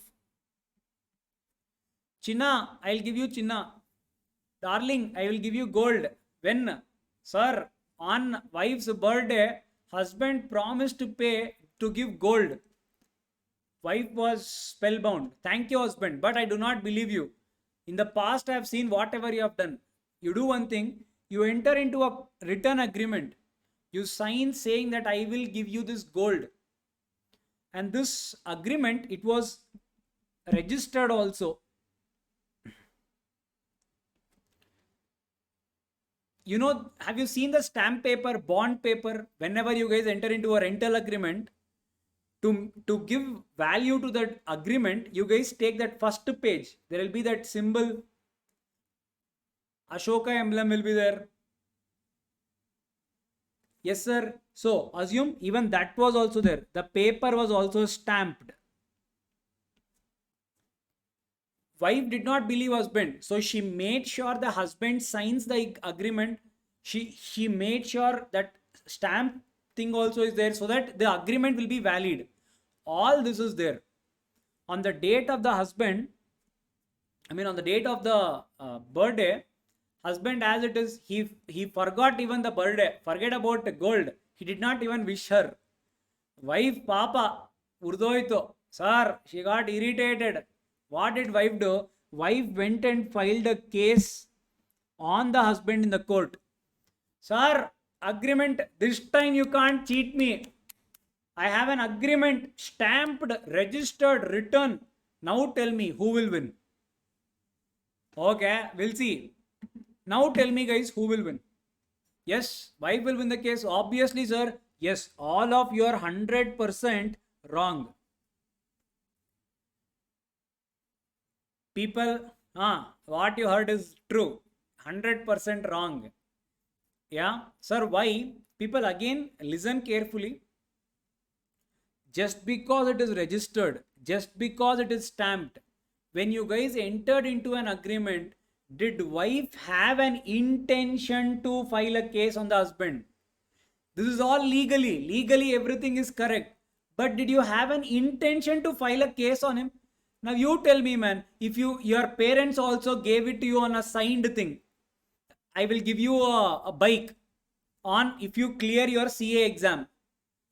Chinna, I'll give you chinna. Darling, I will give you gold. When? Sir, on wife's birthday, husband promised to pay to give gold. Wife was spellbound. Thank you, husband, but I do not believe you. In the past, I have seen whatever you have done. You do one thing, you enter into a written agreement. You sign saying that I will give you this gold. And this agreement, it was registered also. You know, have you seen the stamp paper, bond paper? Whenever you guys enter into a rental agreement, to give value to that agreement, you guys take that first page. There will be that symbol. Ashoka emblem will be there. Yes, sir. So assume even that was also there. The paper was also stamped. Wife did not believe husband, so she made sure the husband signs the agreement. She made sure that stamp thing also is there so that the agreement will be valid. All this is there. On the date of the husband, I mean on the date of the birthday, husband as it is, he forgot even the birthday. Forget about the gold. He did not even wish her. Wife, papa, urdoito. Sir, she got irritated. What did wife do? Wife went and filed a case on the husband in the court. Sir, agreement, this time you can't cheat me. I have an agreement stamped, registered, written. Now tell me who will win. Okay, we'll see. Now tell me guys who will win. Yes, wife will win the case. Obviously, sir. Yes, all of you are 100% wrong. People, what you heard is true. 100% wrong. Yeah, sir, why? People again listen carefully. Just because it is registered, just because it is stamped, when you guys entered into an agreement, did wife have an intention to file a case on the husband? This is all legally. Legally, everything is correct. But did you have an intention to file a case on him? Now you tell me, man, if your parents also gave it to you on a signed thing, I will give you a bike on if you clear your CA exam.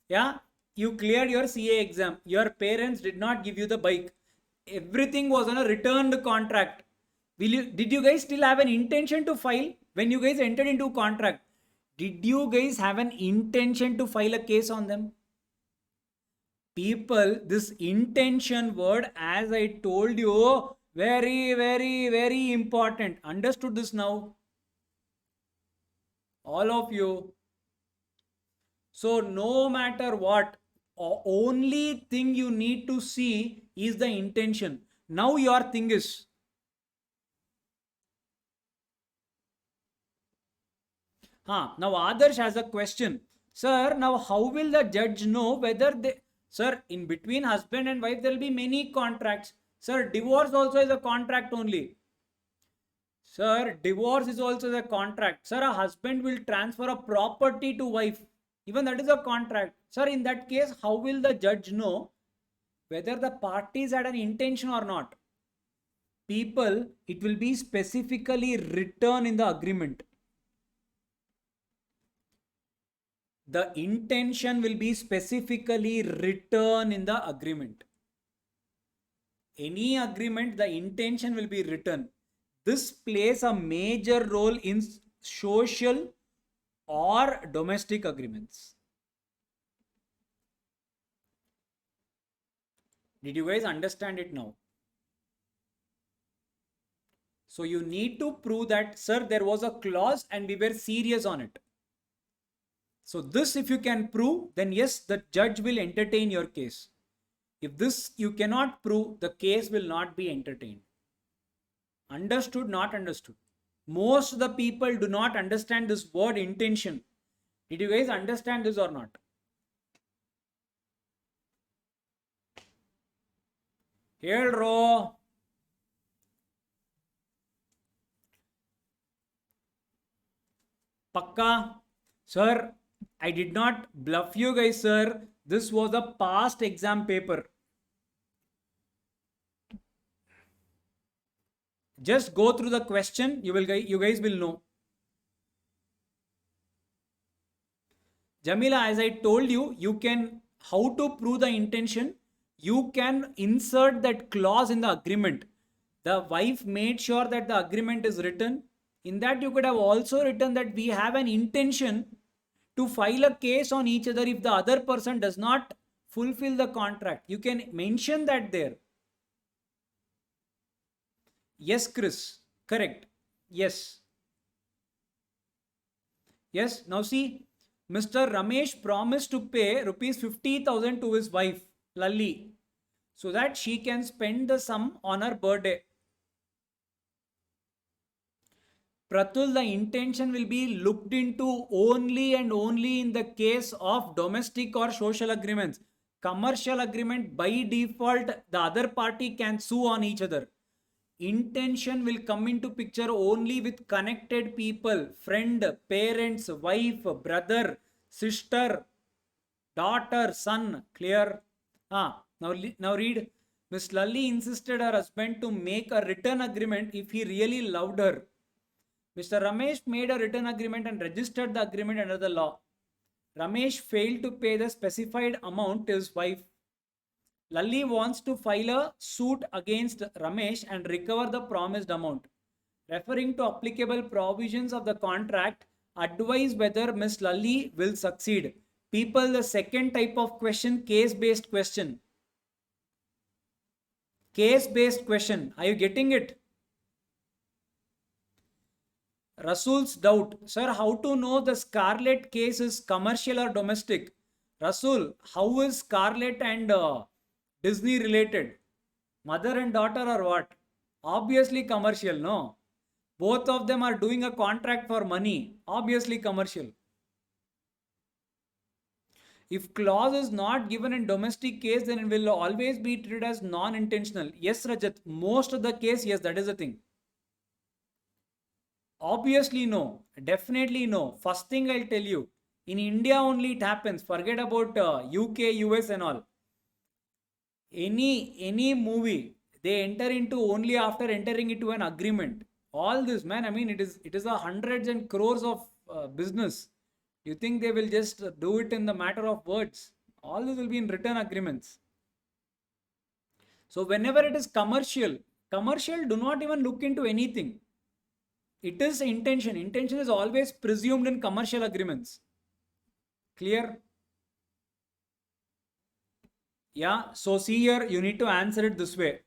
Yeah, you cleared your CA exam. Your parents did not give you the bike. Everything was on a returned contract. Did you guys still have an intention to file when you guys entered into contract? Did you guys have an intention to file a case on them? People, this intention word, as I told you, very, very, very important. Understood this now? All of you. So no matter what, only thing you need to see is the intention. Now your thing is, now Adarsh has a question. Sir, now how will the judge know whether they, sir, in between husband and wife, there will be many contracts. Sir, divorce also is a contract only. Sir, divorce is also the contract. Sir, a husband will transfer a property to wife. Even that is a contract. Sir, in that case, how will the judge know whether the parties had an intention or not? People, it will be specifically written in the agreement. The intention will be specifically written in the agreement. Any agreement, the intention will be written. This plays a major role in social or domestic agreements. Did you guys understand it now? So you need to prove that, sir, there was a clause and we were serious on it. So this, if you can prove, then yes, the judge will entertain your case. If this you cannot prove, the case will not be entertained. Understood, not understood? Most of the people do not understand this word intention. Did you guys understand this or not? Helro. Pakka. Sir, I did not bluff you guys, sir. This was a past exam paper. Just go through the question. You guys will know. Jamila, as I told you, you can, how to prove the intention? You can insert that clause in the agreement. The wife made sure that the agreement is written. In that, you could have also written that we have an intention to file a case on each other if the other person does not fulfill the contract. You can mention that there. Yes, Chris. Correct. Yes. Yes. Now see, Mr. Ramesh promised to pay rupees 50,000 to his wife, Lalli, so that she can spend the sum on her birthday. Pratul, the intention will be looked into only and only in the case of domestic or social agreements. Commercial agreement, by default, the other party can sue on each other. Intention will come into picture only with connected people, friend, parents, wife, brother, sister, daughter, son. Clear? Now read. Miss Lalli insisted her husband to make a written agreement if he really loved her. Mr. Ramesh made a written agreement and registered the agreement under the law. Ramesh failed to pay the specified amount to his wife. Lalli wants to file a suit against Ramesh and recover the promised amount. Referring to applicable provisions of the contract, advise whether Miss Lalli will succeed. People, the second type of question, case-based question. Case-based question. Are you getting it? Rasul's doubt. Sir, how to know the Scarlett case is commercial or domestic? Rasul, how is Scarlett and Disney related? Mother and daughter or what? Obviously commercial, no? Both of them are doing a contract for money. Obviously commercial. If clause is not given in domestic case, then it will always be treated as non-intentional. Yes, Rajat. Most of the case, yes, that is the thing. Obviously, no. Definitely no. First thing I'll tell you, in India only it happens. Forget about UK, US and all. Any movie, they enter into only after entering into an agreement. All this, man, I mean, it is a hundreds and crores of business. You think they will just do it in the matter of words? All this will be in written agreements. So whenever it is commercial, do not even look into anything. It is intention. Intention is always presumed in commercial agreements. Clear? Yeah. So see here, you need to answer it this way.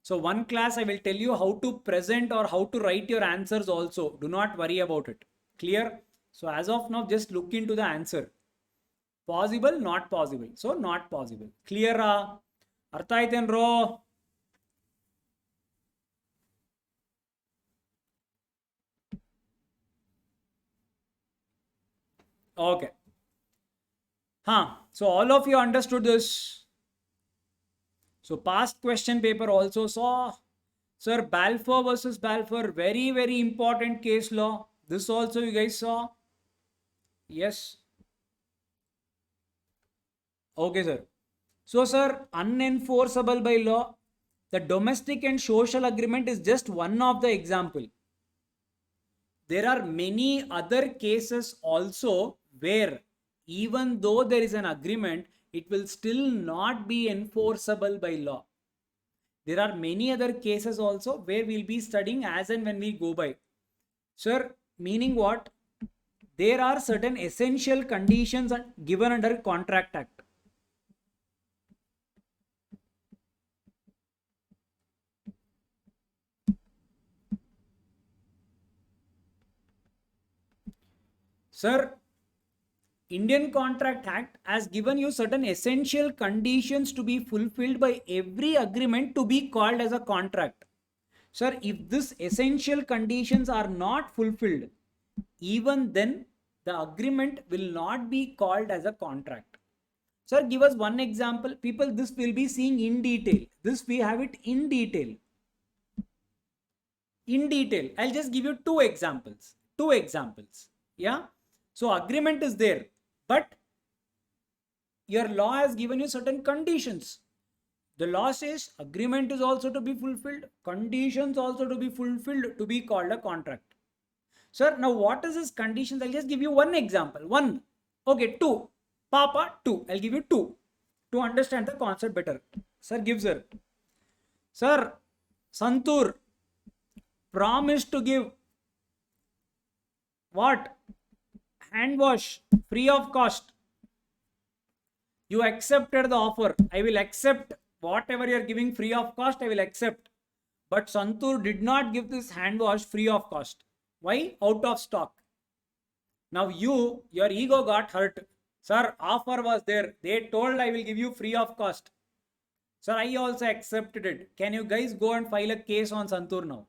So one class I will tell you how to present or how to write your answers also. Do not worry about it. Clear? So as of now, just look into the answer. Possible, not possible. So not possible. Clear? Artha aitenro? Okay. So all of you understood this. So past question paper also saw Sir, Balfour versus Balfour, very, very important case law. This also you guys saw. Yes. Okay, sir. So, sir, unenforceable by law. The domestic and social agreement is just one of the example. There are many other cases also where even though there is an agreement, it will still not be enforceable by law. There are many other cases also where we'll be studying as and when we go by. Sir, meaning what? There are certain essential conditions given under Contract Act. Sir, Indian Contract Act has given you certain essential conditions to be fulfilled by every agreement to be called as a contract. Sir, if these essential conditions are not fulfilled, even then the agreement will not be called as a contract. Sir, give us one example. People, this will be seeing in detail. This we have it in detail. In detail. I'll just give you two examples. Two examples. Yeah. So agreement is there, but your law has given you certain conditions. The law says agreement is also to be fulfilled, conditions also to be fulfilled to be called a contract. Sir, now what is this conditions? I'll just give you one example. One. Okay, two. Papa, two. I'll give you two to understand the concept better. Sir, give sir. Sir, Santur promised to give what? Hand wash free of cost. You accepted the offer. I will accept whatever you are giving free of cost. I will accept. But Santur did not give this hand wash free of cost. Why? Out of stock. Now your ego got hurt. Sir, offer was there. They told I will give you free of cost. Sir, I also accepted it. Can you guys go and file a case on Santur now?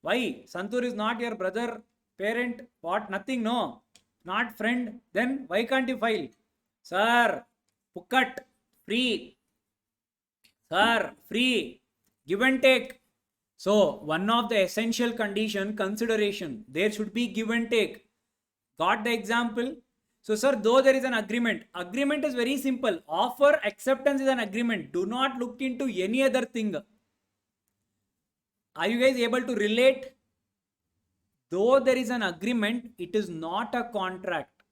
Why? Santur is not your brother, parent, what? Nothing, no. Not friend. Then why can't you file? Sir, pukat, free. Sir, free. Give and take. So, one of the essential condition, consideration, there should be give and take. Got the example? So, sir, though there is an agreement is very simple. Offer, acceptance is an agreement. Do not look into any other thing. Are you guys able to relate? Though there is an agreement, it is not a contract.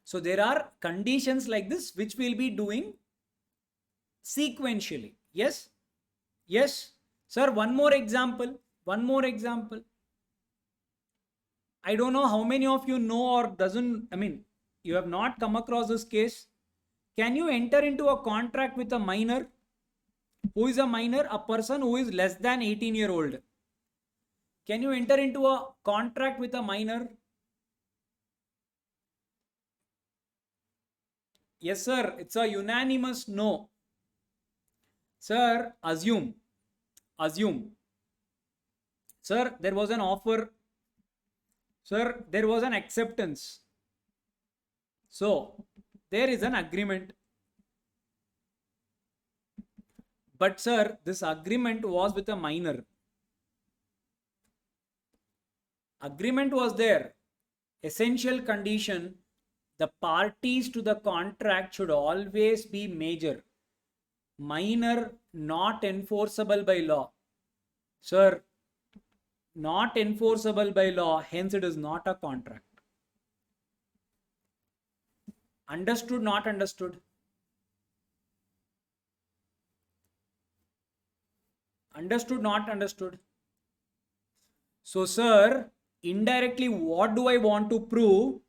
So there are conditions like this which we'll be doing sequentially. Yes? Yes? Sir, one more example. One more example. I don't know how many of you know or you have not come across this case. Can you enter into a contract with a minor? Who is a minor? A person who is less than 18-year-old. Can you enter into a contract with a minor? Yes, sir. It's a unanimous no. Sir, assume. Sir, there was an offer. Sir, there was an acceptance. So, there is an agreement. But sir, this agreement was with a minor. Agreement was there. Essential condition, the parties to the contract should always be major. Minor, not enforceable by law. Sir, not enforceable by law, hence it is not a contract. Understood, not understood? Understood, not understood? So, sir, indirectly, what do I want to prove?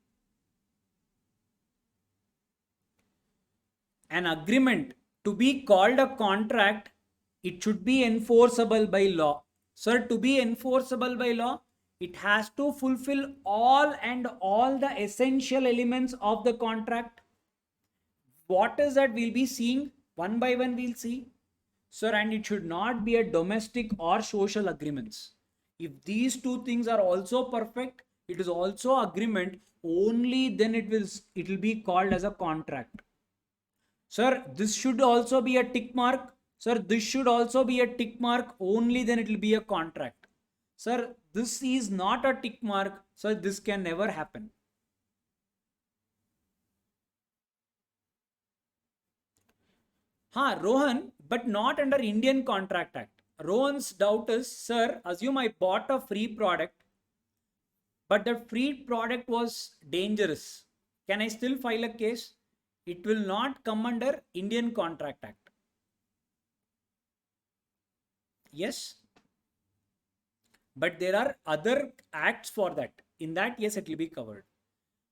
An agreement to be called a contract, it should be enforceable by law. Sir, to be enforceable by law, it has to fulfill all the essential elements of the contract. What is that we'll be seeing? One by one we'll see. Sir, and it should not be a domestic or social agreements. If these two things are also perfect, it is also agreement, only then it will be called as a contract. Sir, this should also be a tick mark. Sir, this should also be a tick mark, only then it will be a contract. Sir, this is not a tick mark, so this can never happen. Rohan, but not under Indian Contract Act. Rohan's doubt is, sir, assume I bought a free product, but the free product was dangerous. Can I still file a case? It will not come under Indian Contract Act. Yes. But there are other acts for that. In that, yes, it will be covered.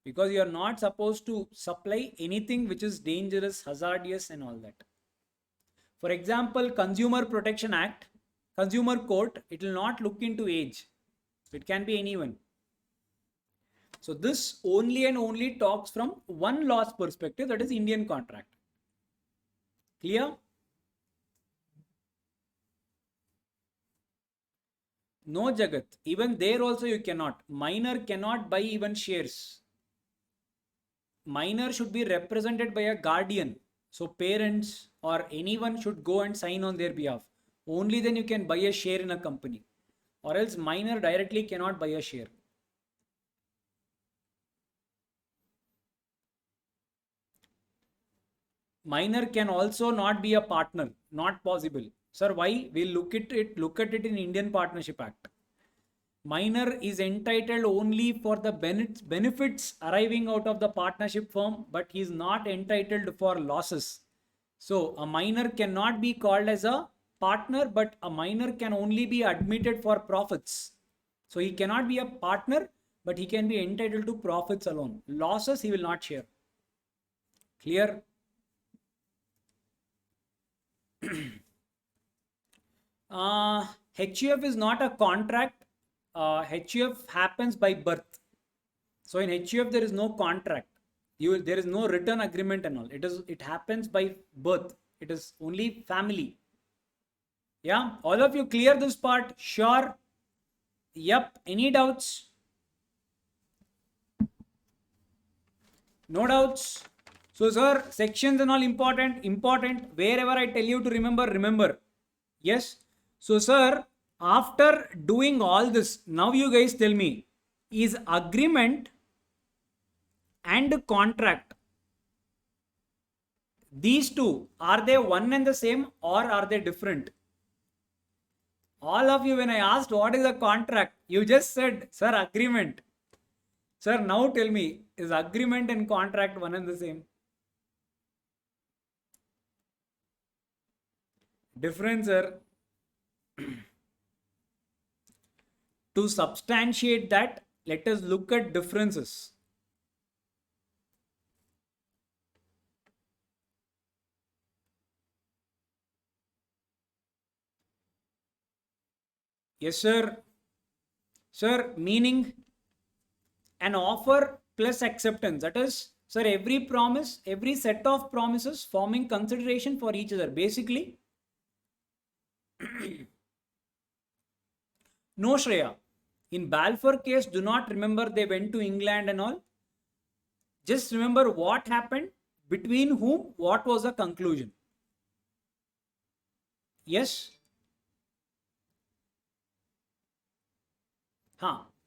Because you are not supposed to supply anything which is dangerous, hazardous and all that. For example, Consumer Protection Act, Consumer Court, it will not look into age. It can be anyone. So this only and only talks from one law's perspective, that is Indian contract. Clear? No, Jagat. Even there also you cannot. Minor cannot buy even shares. Minor should be represented by a guardian. So parents or anyone should go and sign on their behalf. Only then you can buy a share in a company. Or else minor directly cannot buy a share. Minor can also not be a partner. Not possible. Sir, why? We'll look at it in Indian Partnership Act. Minor is entitled only for the benefits arriving out of the partnership firm, but he is not entitled for losses. So a minor cannot be called as a partner, but a minor can only be admitted for profits. So he cannot be a partner, but he can be entitled to profits alone. Losses he will not share. Clear? HUF is not a contract. HUF happens by birth. So in HUF there is no contract. There is no written agreement and all. It happens by birth. It is only family. Yeah, all of you clear this part? Sure. Yep. Any doubts? No doubts. So sir, sections and all important. Wherever I tell you to remember. Yes. So sir, after doing all this, now you guys tell me, is agreement and contract, these two, are they one and the same or are they different? All of you, when I asked what is a contract, you just said, sir, agreement. Sir, now tell me, is agreement and contract one and the same? Different, sir. To substantiate that, let us look at differences. Yes, sir. Sir, meaning an offer plus acceptance. That is, sir, every promise, every set of promises forming consideration for each other. Basically, no, Shreya. In Balfour case, do not remember they went to England and all. Just remember what happened, between whom, what was the conclusion. Yes?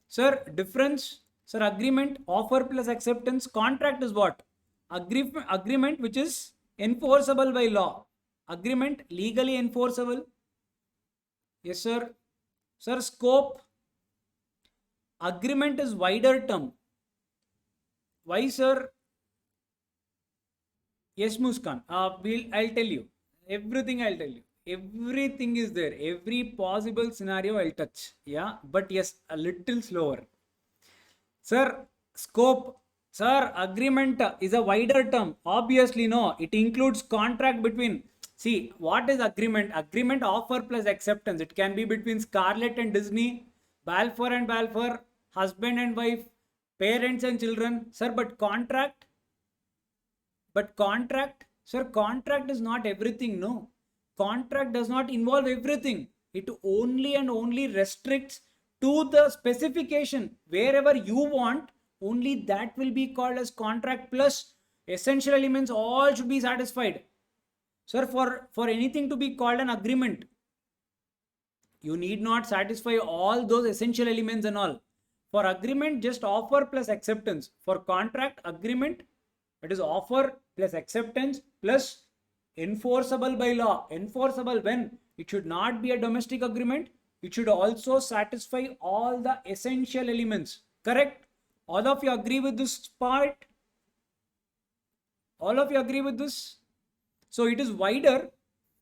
Sir, difference. Sir, agreement, offer plus acceptance. Contract is what? Agreement which is enforceable by law. Agreement legally enforceable. Yes, sir. Sir, scope. Agreement is wider term. Why, sir? Yes, Muskan. I'll tell you. Everything I'll tell you. Everything is there. Every possible scenario I'll touch. Yeah. But yes, a little slower. Sir, scope. Sir, agreement is a wider term. Obviously, no. It includes contract between. See, what is agreement? Agreement, offer plus acceptance. It can be between Scarlett and Disney, Balfour and Balfour, husband and wife, parents and children. Sir, but contract? Sir, contract is not everything, no. Contract does not involve everything. It only and only restricts to the specification wherever you want, only that will be called as contract. Plus essential elements all should be satisfied. Sir, for anything to be called an agreement, you need not satisfy all those essential elements and all. For agreement, just offer plus acceptance. For contract, agreement, it is offer plus acceptance plus enforceable by law. Enforceable when? It should not be a domestic agreement. It should also satisfy all the essential elements. Correct? All of you agree with this part? All of you agree with this? So it is wider.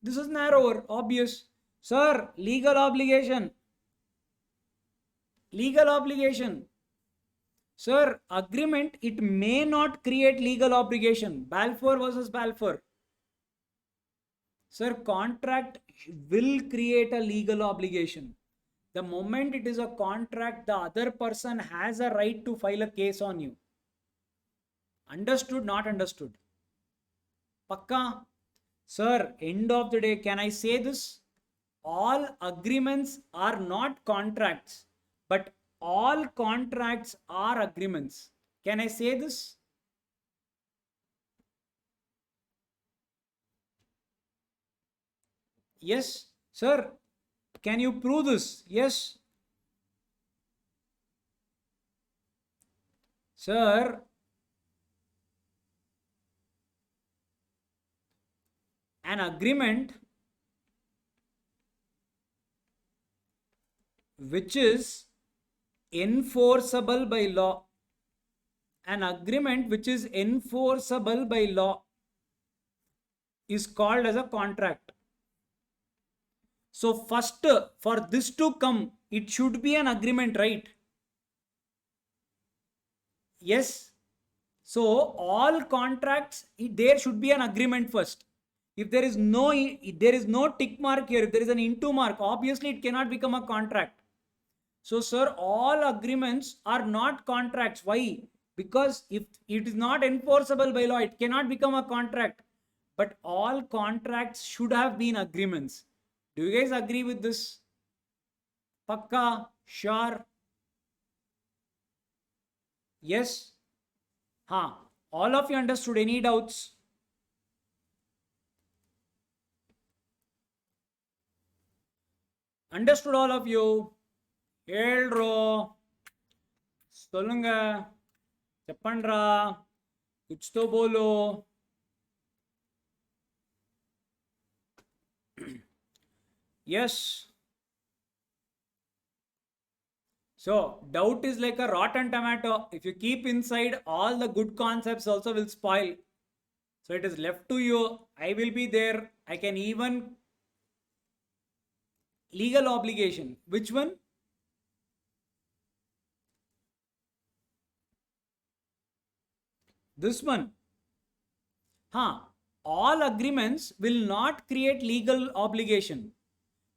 This is narrower. Obvious. Sir, legal obligation. Legal obligation. Sir, agreement, it may not create legal obligation. Balfour versus Balfour. Sir, contract will create a legal obligation. The moment it is a contract, the other person has a right to file a case on you. Understood? Not understood? Pakka? Sir, end of the day, can I say this? All agreements are not contracts, but all contracts are agreements. Can I say this? Yes, sir. Can you prove this? Yes. Sir, an agreement which is enforceable by law, an agreement which is enforceable by law is called as a contract. So first, for this to come, it should be an agreement, right? Yes. So all contracts, there should be an agreement first. If there is no tick mark here, if there is an into mark, obviously it cannot become a contract. So sir, all agreements are not contracts. Why? Because if it is not enforceable by law, it cannot become a contract. But all contracts should have been agreements. Do you guys agree with this? Pakka? Sure? Yes? All of you understood? Any doubts? Understood all of you? Helro. Solunga. Cheppandra. Kuch to bolo. Yes. So doubt is like a rotten tomato. If you keep inside, all the good concepts also will spoil. So it is left to you. I will be there. I can even legal obligation. Which one? This one. All agreements will not create legal obligation.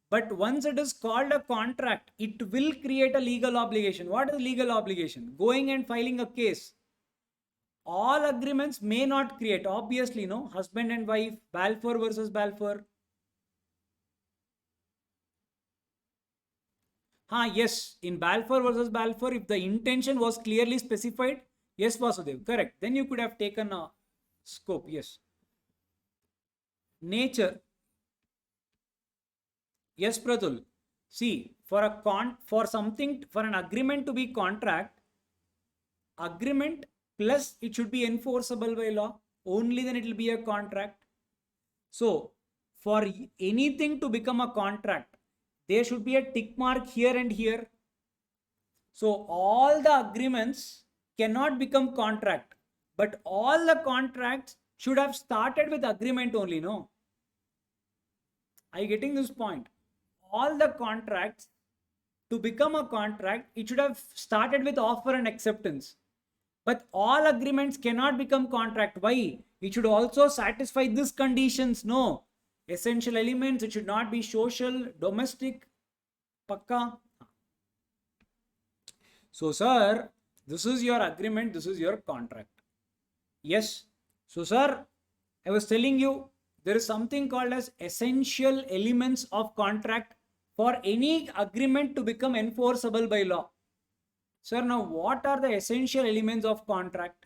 But once it is called a contract, it will create a legal obligation. What is legal obligation? Going and filing a case. All agreements may not create. Obviously, no. Husband and wife, Balfour versus Balfour. Yes. In Balfour versus Balfour, if the intention was clearly specified, yes, Vasudev, correct. Then you could have taken a scope. Yes. Nature. Yes, Pratul. See, for an agreement to be contract, agreement plus it should be enforceable by law. Only then it will be a contract. So, for anything to become a contract, there should be a tick mark here and here. So, all the agreements cannot become contract, but all the contracts should have started with agreement only, no? Are you getting this point? All the contracts, to become a contract, it should have started with offer and acceptance. But all agreements cannot become contract. Why? It should also satisfy these conditions. No. Essential elements, it should not be social, domestic. Pakka. So, sir, this is your agreement, this is your contract. Yes. So, sir, I was telling you, there is something called as essential elements of contract. for any agreement to become enforceable by law. Sir, now what are the essential elements of contract?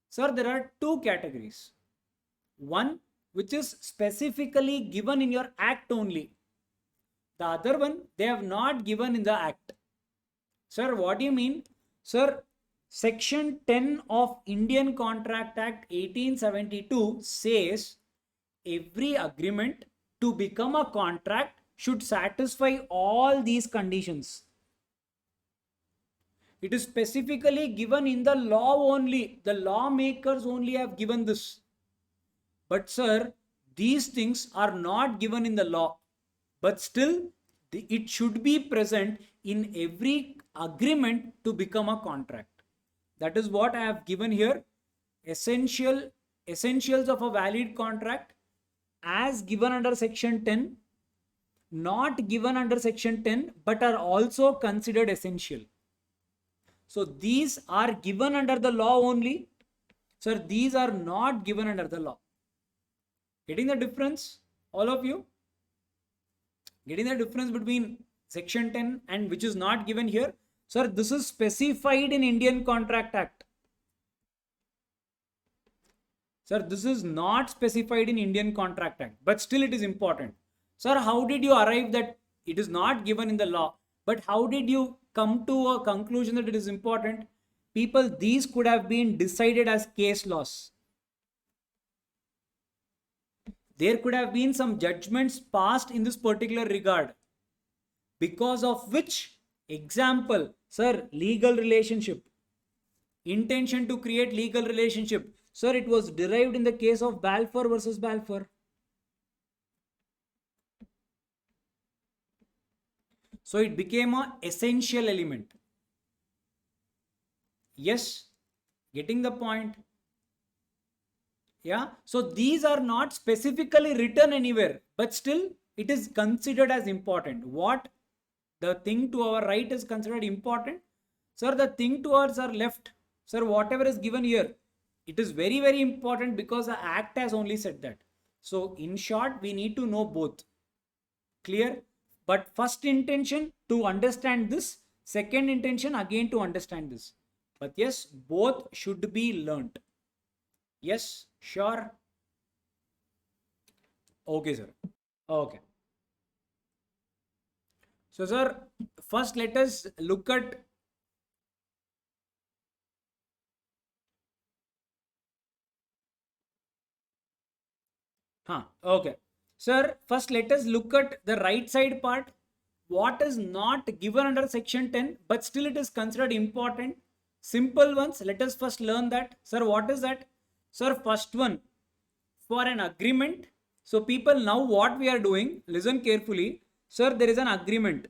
Sir, there are two categories. One, which is specifically given in your act only. The other one, they have not given in the act. Sir, what do you mean? Sir, Section 10 of Indian Contract Act 1872 says every agreement to become a contract should satisfy all these conditions. It is specifically given in the law only. The lawmakers only have given this. But sir, these things are not given in the law. But still, it should be present in every agreement to become a contract. That is what I have given here. Essentials of a valid contract as given under section 10, not given under section 10, but are also considered essential. So these are given under the law only. Sir, these are not given under the law. Getting the difference, all of you? Getting the difference between section 10 and which is not given here? Sir, this is specified in Indian Contract Act. Sir, this is not specified in Indian Contract Act, but still it is important. Sir, how did you arrive that it is not given in the law? But how did you come to a conclusion that it is important? People, these could have been decided as case laws. There could have been some judgments passed in this particular regard, because of which, example, sir, legal relationship, intention to create legal relationship. Sir, it was derived in the case of Balfour versus Balfour. So it became an essential element. Yes, getting the point. Yeah, so these are not specifically written anywhere, but still it is considered as important. What? The thing to our right is considered important. Sir, the thing to ours are left. Sir, whatever is given here, it is very, very important because the act has only said that. So in short, we need to know both. Clear? But first intention to understand this, second intention again to understand this. But yes, both should be learnt. Yes, sure. Okay, sir. Okay. So, sir, first let us look at okay. Sir, first let us look at the right side part. What is not given under section 10, but still it is considered important. Simple ones. Let us first learn that. Sir, what is that? Sir, first one, for an agreement. So people, now what we are doing, listen carefully. Sir, there is an agreement.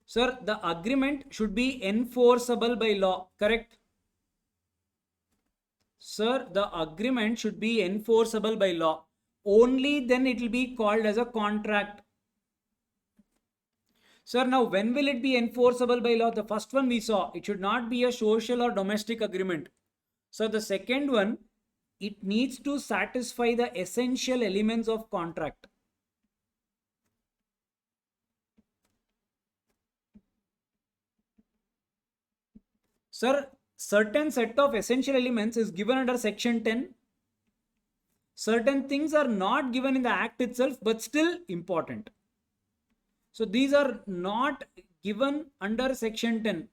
Sir, the agreement should be enforceable by law, correct? Sir, the agreement should be enforceable by law. Only then it will be called as a contract. Sir, now when will it be enforceable by law? The first one we saw, it should not be a social or domestic agreement. So the second one, it needs to satisfy the essential elements of contract. Sir, certain set of essential elements is given under section 10. Certain things are not given in the act itself, but still important. So these are not given under section 10,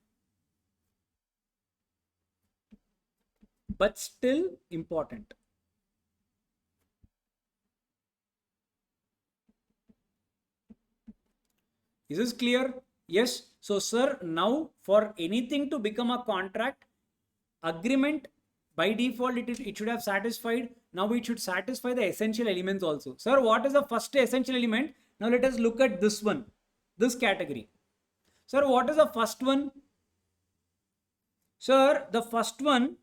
but still important. Is this clear? Yes. So sir, now for anything to become a contract, agreement by default it should have satisfied. Now it should satisfy the essential elements also. Sir, what is the first essential element? Now let us look at this one, this category. Sir, what is the first one? Sir, the first one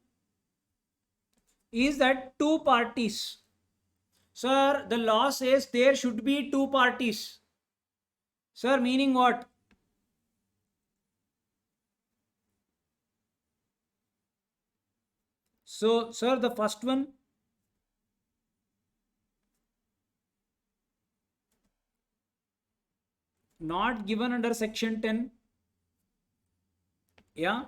is that two parties. Sir, the law says there should be two parties. Sir, meaning what? So, sir, the first one, not given under section 10. Yeah.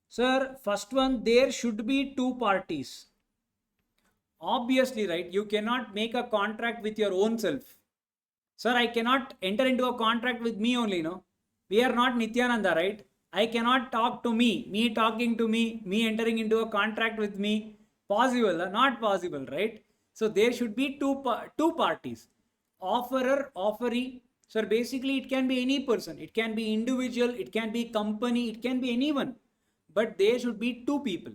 Sir, first one, there should be two parties. Obviously, right? You cannot make a contract with your own self. Sir, I cannot enter into a contract with me only, no? We are not Nityananda, right? I cannot talk to me talking to me entering into a contract with me. Possible, not possible, right? So there should be two parties. Offerer, offeree. Sir, basically it can be any person. It can be individual, it can be company, it can be anyone. But there should be two people.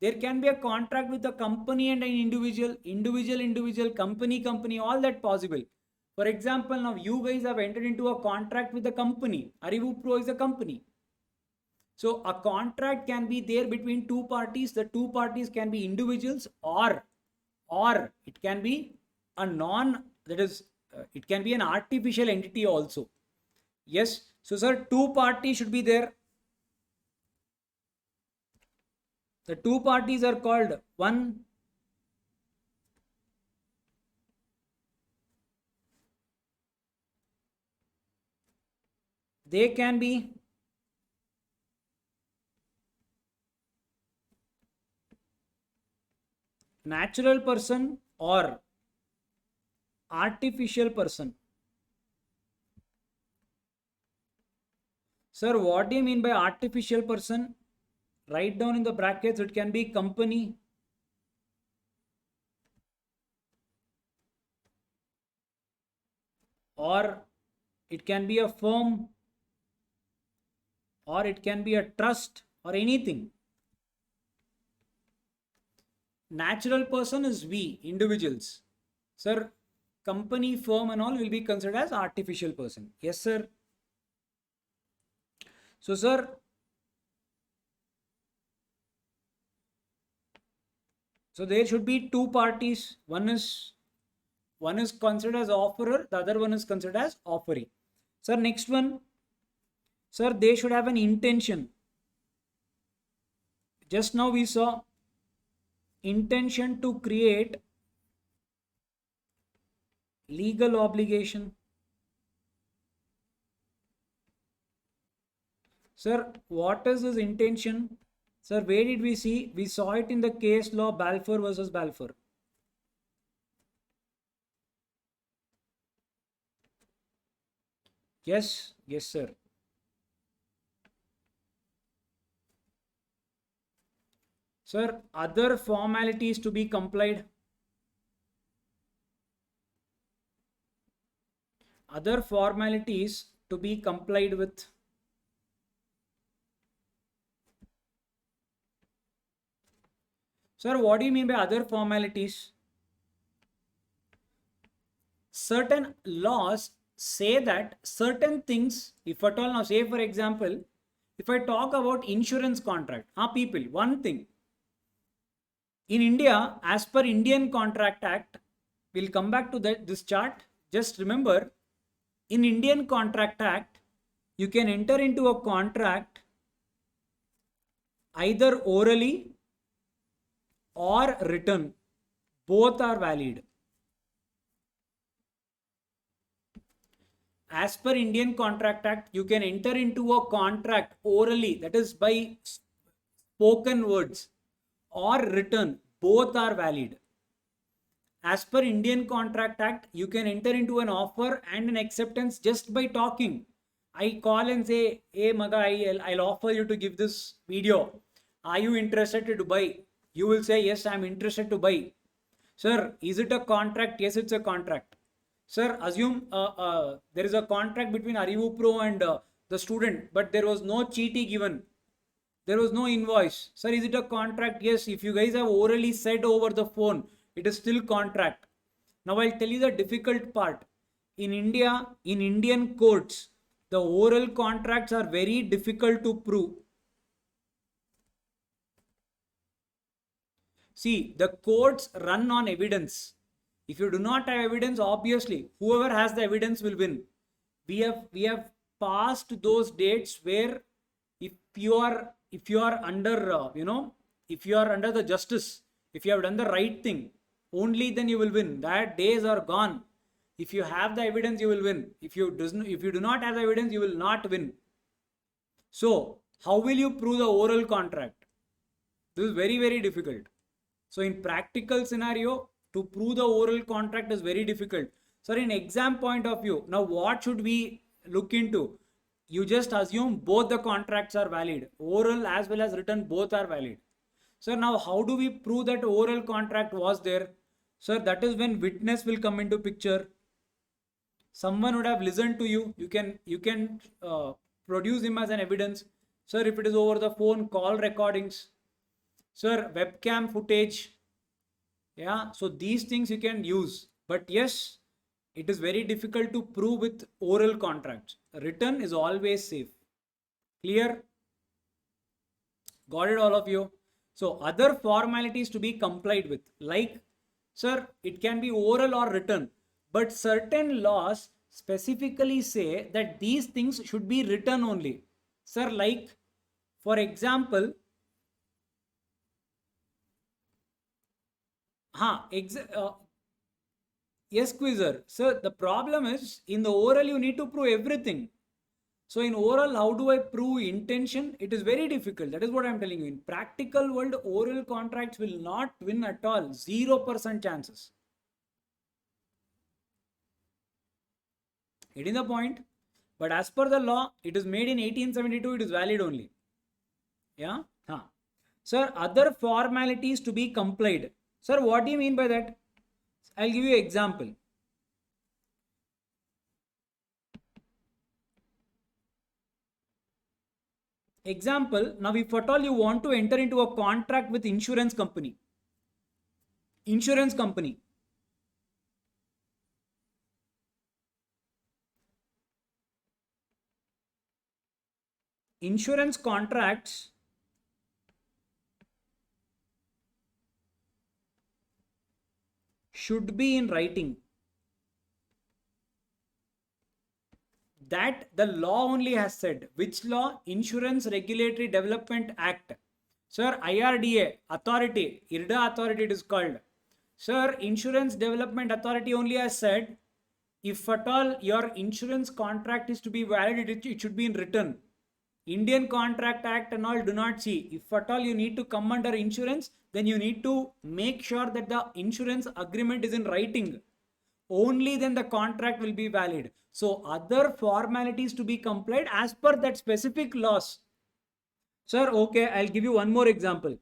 There can be a contract with a company and an individual, company, all that possible. For example, now you guys have entered into a contract with a company. Arivu Pro is a company. So a contract can be there between two parties. The two parties can be individuals, or it can be a it can be an artificial entity also. Yes. So sir, two parties should be there. The two parties are called one. They can be natural person or artificial person. Sir, what do you mean by artificial person? Write down in the brackets, it can be company, or it can be a firm, or it can be a trust, or anything. Natural person is we, individuals. Sir, company, firm and all will be considered as artificial person. Yes, sir. So, sir, so there should be two parties. One is considered as offerer, the other one is considered as offeree. Sir, next one. Sir, they should have an intention. Just now we saw intention to create legal obligation. Sir, what is this intention? Sir, where did we see? We saw it in the case law Balfour versus Balfour. Yes, yes, sir. Sir, other formalities to be complied. Other formalities to be complied with. Sir, what do you mean by other formalities? Certain laws say that certain things, if at all, now say for example, if I talk about insurance contract, people, one thing. In India, as per Indian Contract Act, we'll come back to this chart. Just remember, in Indian Contract Act, you can enter into a contract either orally or written. Both are valid. As per Indian Contract Act, you can enter into a contract orally, that is by spoken words, or written. Both are valid. As per Indian Contract Act, you can enter into an offer and an acceptance just by talking. I call and say, hey Maga, I'll offer you to give this video. Are you interested to buy? You will say, yes, I'm interested to buy. Sir, is it a contract? Yes, it's a contract. Sir, assume there is a contract between Arivu Pro and the student, but there was no cheatee given. There was no invoice. Sir, is it a contract? Yes, if you guys have orally said over the phone, it is still contract. Now I'll tell you the difficult part. In India, in Indian courts, the oral contracts are very difficult to prove. See, the courts run on evidence. If you do not have evidence, obviously, whoever has the evidence will win. We have passed those dates where if you are under if you are under the justice, if you have done the right thing, only then you will win. That days are gone. If you have the evidence, you will win. If you do not have the evidence, you will not win. So how will you prove the oral contract? This is very, very difficult. So in practical scenario, to prove the oral contract is very difficult. So in exam point of view, now what should we look into? You just assume both the contracts are valid. Oral as well as written, both are valid. So now how do we prove that oral contract was there? Sir, that is when witness will come into picture. Someone would have listened to you. You can produce him as an evidence. Sir, if it is over the phone, call recordings. Sir, webcam footage. Yeah, so these things you can use. But yes, it is very difficult to prove with oral contracts. Written is always safe. Clear? Got it, all of you? So other formalities to be complied with, like, sir, it can be oral or written, but certain laws specifically say that these things should be written only. Sir, like, for example, yes, quizzer. Sir, the problem is in the oral you need to prove everything. So in oral, how do I prove intention? It is very difficult. That is what I am telling you. In practical world, oral contracts will not win at all. 0% chances. Getting the point? But as per the law, it is made in 1872. It is valid only. Yeah? Huh. Sir, other formalities to be complied. Sir, what do you mean by that? I'll give you an example. Example, now if at all you want to enter into a contract with insurance company. Insurance company. Insurance contracts should be in writing. That the law only has said. Which law? Insurance Regulatory Development Act. Sir, IRDA authority, IRDA authority it is called. Sir, Insurance Development Authority only has said, if at all your insurance contract is to be valid, it should be in written. Indian Contract Act and all do not see. If at all you need to come under insurance, then you need to make sure that the insurance agreement is in writing. Only then the contract will be valid. So other formalities to be complied as per that specific laws. Sir, okay, I'll give you one more example.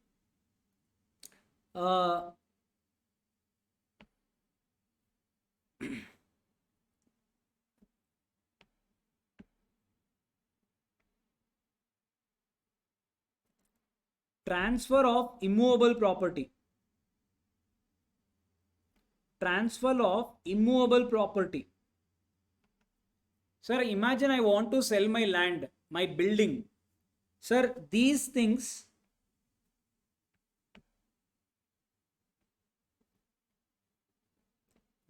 Transfer of immovable property. Transfer of immovable property. Sir, imagine I want to sell my land, my building. Sir, these things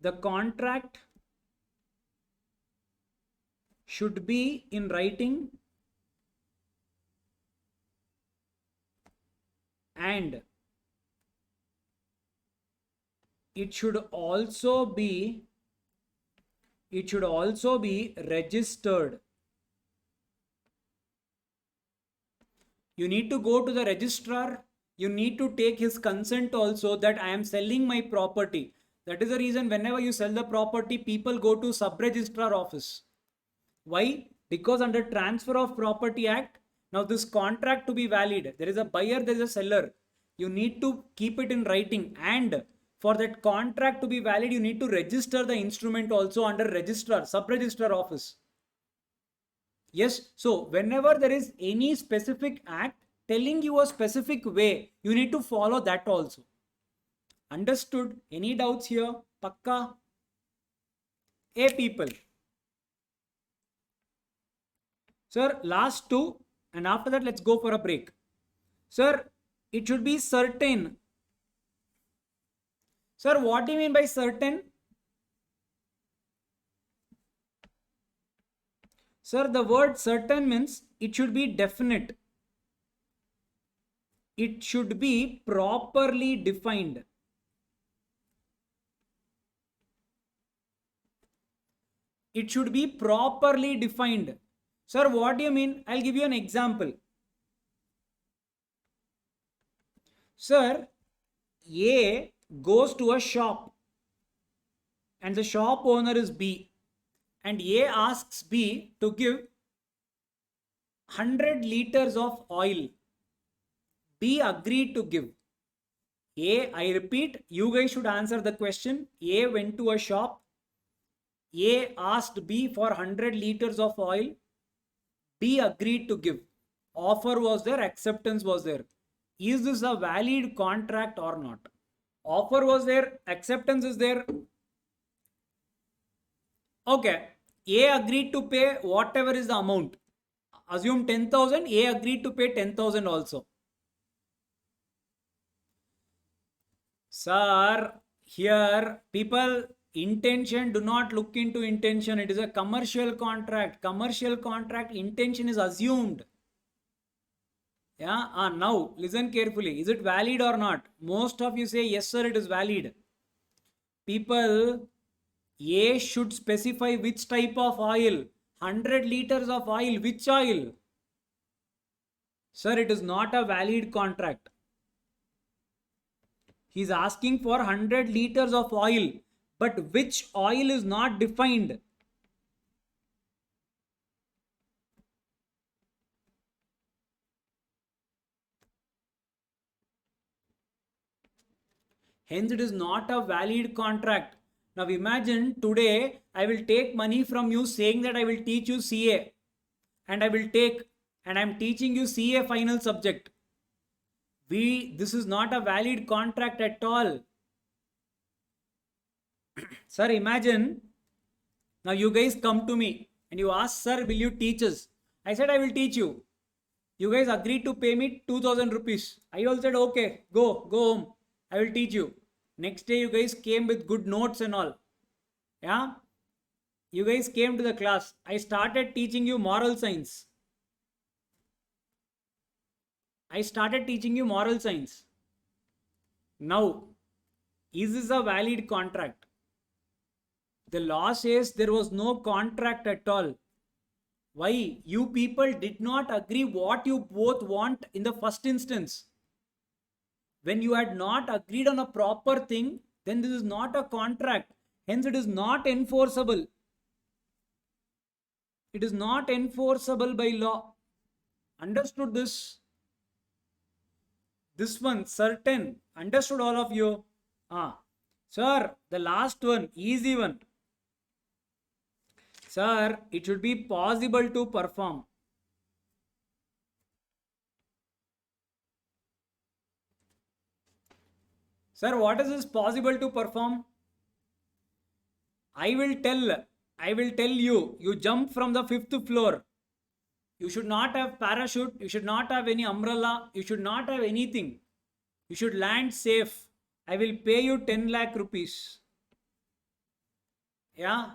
the contract should be in writing and it should also be registered. You need to go to the registrar. You need to take his consent also that I am selling my property. That is the reason whenever you sell the property, people go to sub-registrar office. Why? Because under Transfer of Property Act, now this contract to be valid, there is a buyer, there is a seller. You need to keep it in writing, and for that contract to be valid, you need to register the instrument also under registrar, sub-registrar office. Yes, so whenever there is any specific act telling you a specific way, you need to follow that also. Understood? Any doubts here? Pakka? A people. Sir, last two, and after that let's go for a break. Sir, it should be certain. Sir, what do you mean by certain? Sir, the word certain means it should be definite. It should be properly defined. It should be properly defined. Sir, what do you mean? I'll give you an example. Sir, A goes to a shop and the shop owner is B, and A asks B to give 100 liters of oil. B agreed to give. I repeat, you guys should answer the question. A went to a shop. A asked B for 100 liters of oil. B agreed to give. Offer was there, acceptance was there. Is this a valid contract or not? Offer was there, acceptance is there. Okay, A agreed to pay whatever is the amount. Assume 10,000, A agreed to pay 10,000 also. Sir, here people, intention, do not look into intention. It is a commercial contract. Commercial contract, intention is assumed. Yeah, now listen carefully. Is it valid or not? Most of you say yes sir, it is valid. People, A should specify which type of oil. 100 liters of oil. Which oil? Sir, it is not a valid contract. He is asking for 100 liters of oil, but which oil is not defined. Hence, it is not a valid contract. Now imagine today I will take money from you saying that I will teach you CA, and I'm teaching you CA final subject. This is not a valid contract at all. Sir, imagine now you guys come to me and you ask, sir, will you teach us? I said, I will teach you. You guys agreed to pay me 2,000 rupees. I also said, okay, go home. I will teach you. Next day, you guys came with good notes and all. Yeah. You guys came to the class. I started teaching you moral science. Now, is this a valid contract? The law says there was no contract at all. Why? You people did not agree what you both want in the first instance. When you had not agreed on a proper thing, then this is not a contract. Hence, it is not enforceable. It is not enforceable by law. Understood this? This one, certain. Understood all of you? Sir, the last one, easy one. Sir, it should be possible to perform. Sir, what is this possible to perform? I will tell you, you jump from the 5th floor. You should not have parachute. You should not have any umbrella. You should not have anything. You should land safe. I will pay you 10 lakh rupees. Yeah.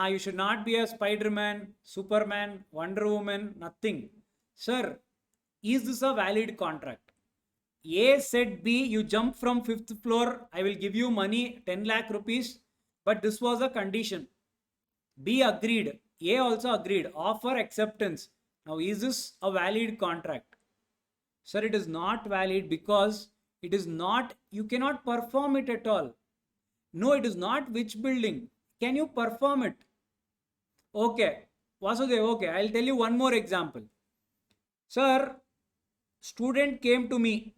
You should not be a Spider-Man, Superman, Wonder Woman, nothing. Sir, is this a valid contract? A said B, you jump from 5th floor. I will give you money, 10 lakh rupees. But this was a condition. B agreed. A also agreed. Offer acceptance. Now, is this a valid contract? Sir, it is not valid because it is not, you cannot perform it at all. No, it is not which building. Can you perform it? Okay. Vasudev, okay. I'll tell you one more example. Sir, student came to me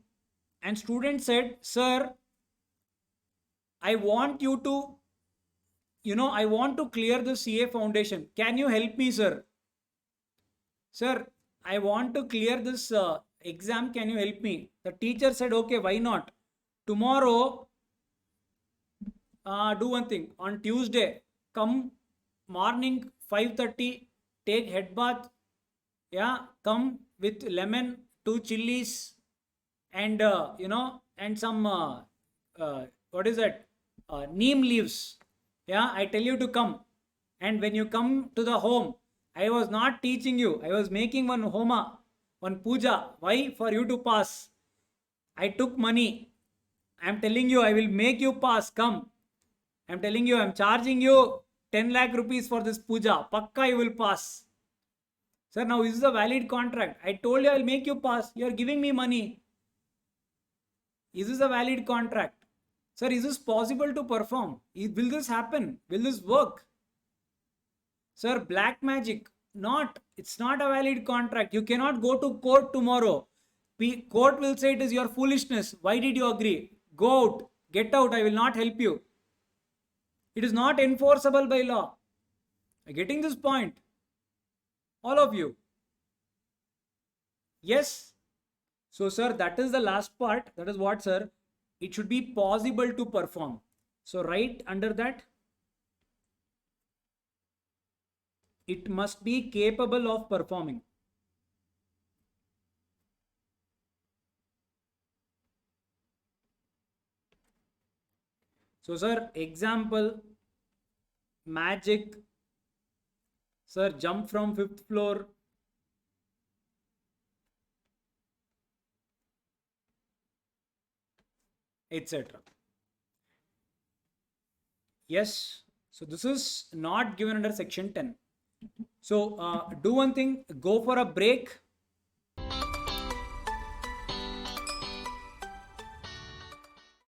and student said, sir, I want you to I want to clear the CA foundation. Can you help me, sir? Sir, I want to clear this exam. Can you help me? The teacher said, okay, why not? Tomorrow, do one thing. On Tuesday, come morning 5:30, take head bath. Yeah, come with lemon, 2 chilies, and and some what is that? Neem leaves. Yeah, I tell you to come. And when you come to the home, I was not teaching you. I was making one homa, one puja. Why? For you to pass. I took money. I am telling you, I will make you pass. Come. I am telling you, I am charging you. 10 lakh rupees for this puja. Pakka you will pass. Sir, now is this a valid contract? I told you I will make you pass. You are giving me money. Is this a valid contract? Sir, is this possible to perform? Will this happen? Will this work? Sir, black magic. Not. It's not a valid contract. You cannot go to court tomorrow. Court will say it is your foolishness. Why did you agree? Go out. Get out. I will not help you. It is not enforceable by law. Are getting this point? All of you. Yes. So, sir, that is the last part. That is what, sir? It should be possible to perform. So, write under that. It must be capable of performing. So, sir, example, magic. Sir, jump from 5th floor. Etc. Yes. So, this is not given under section 10. So, do one thing, go for a break.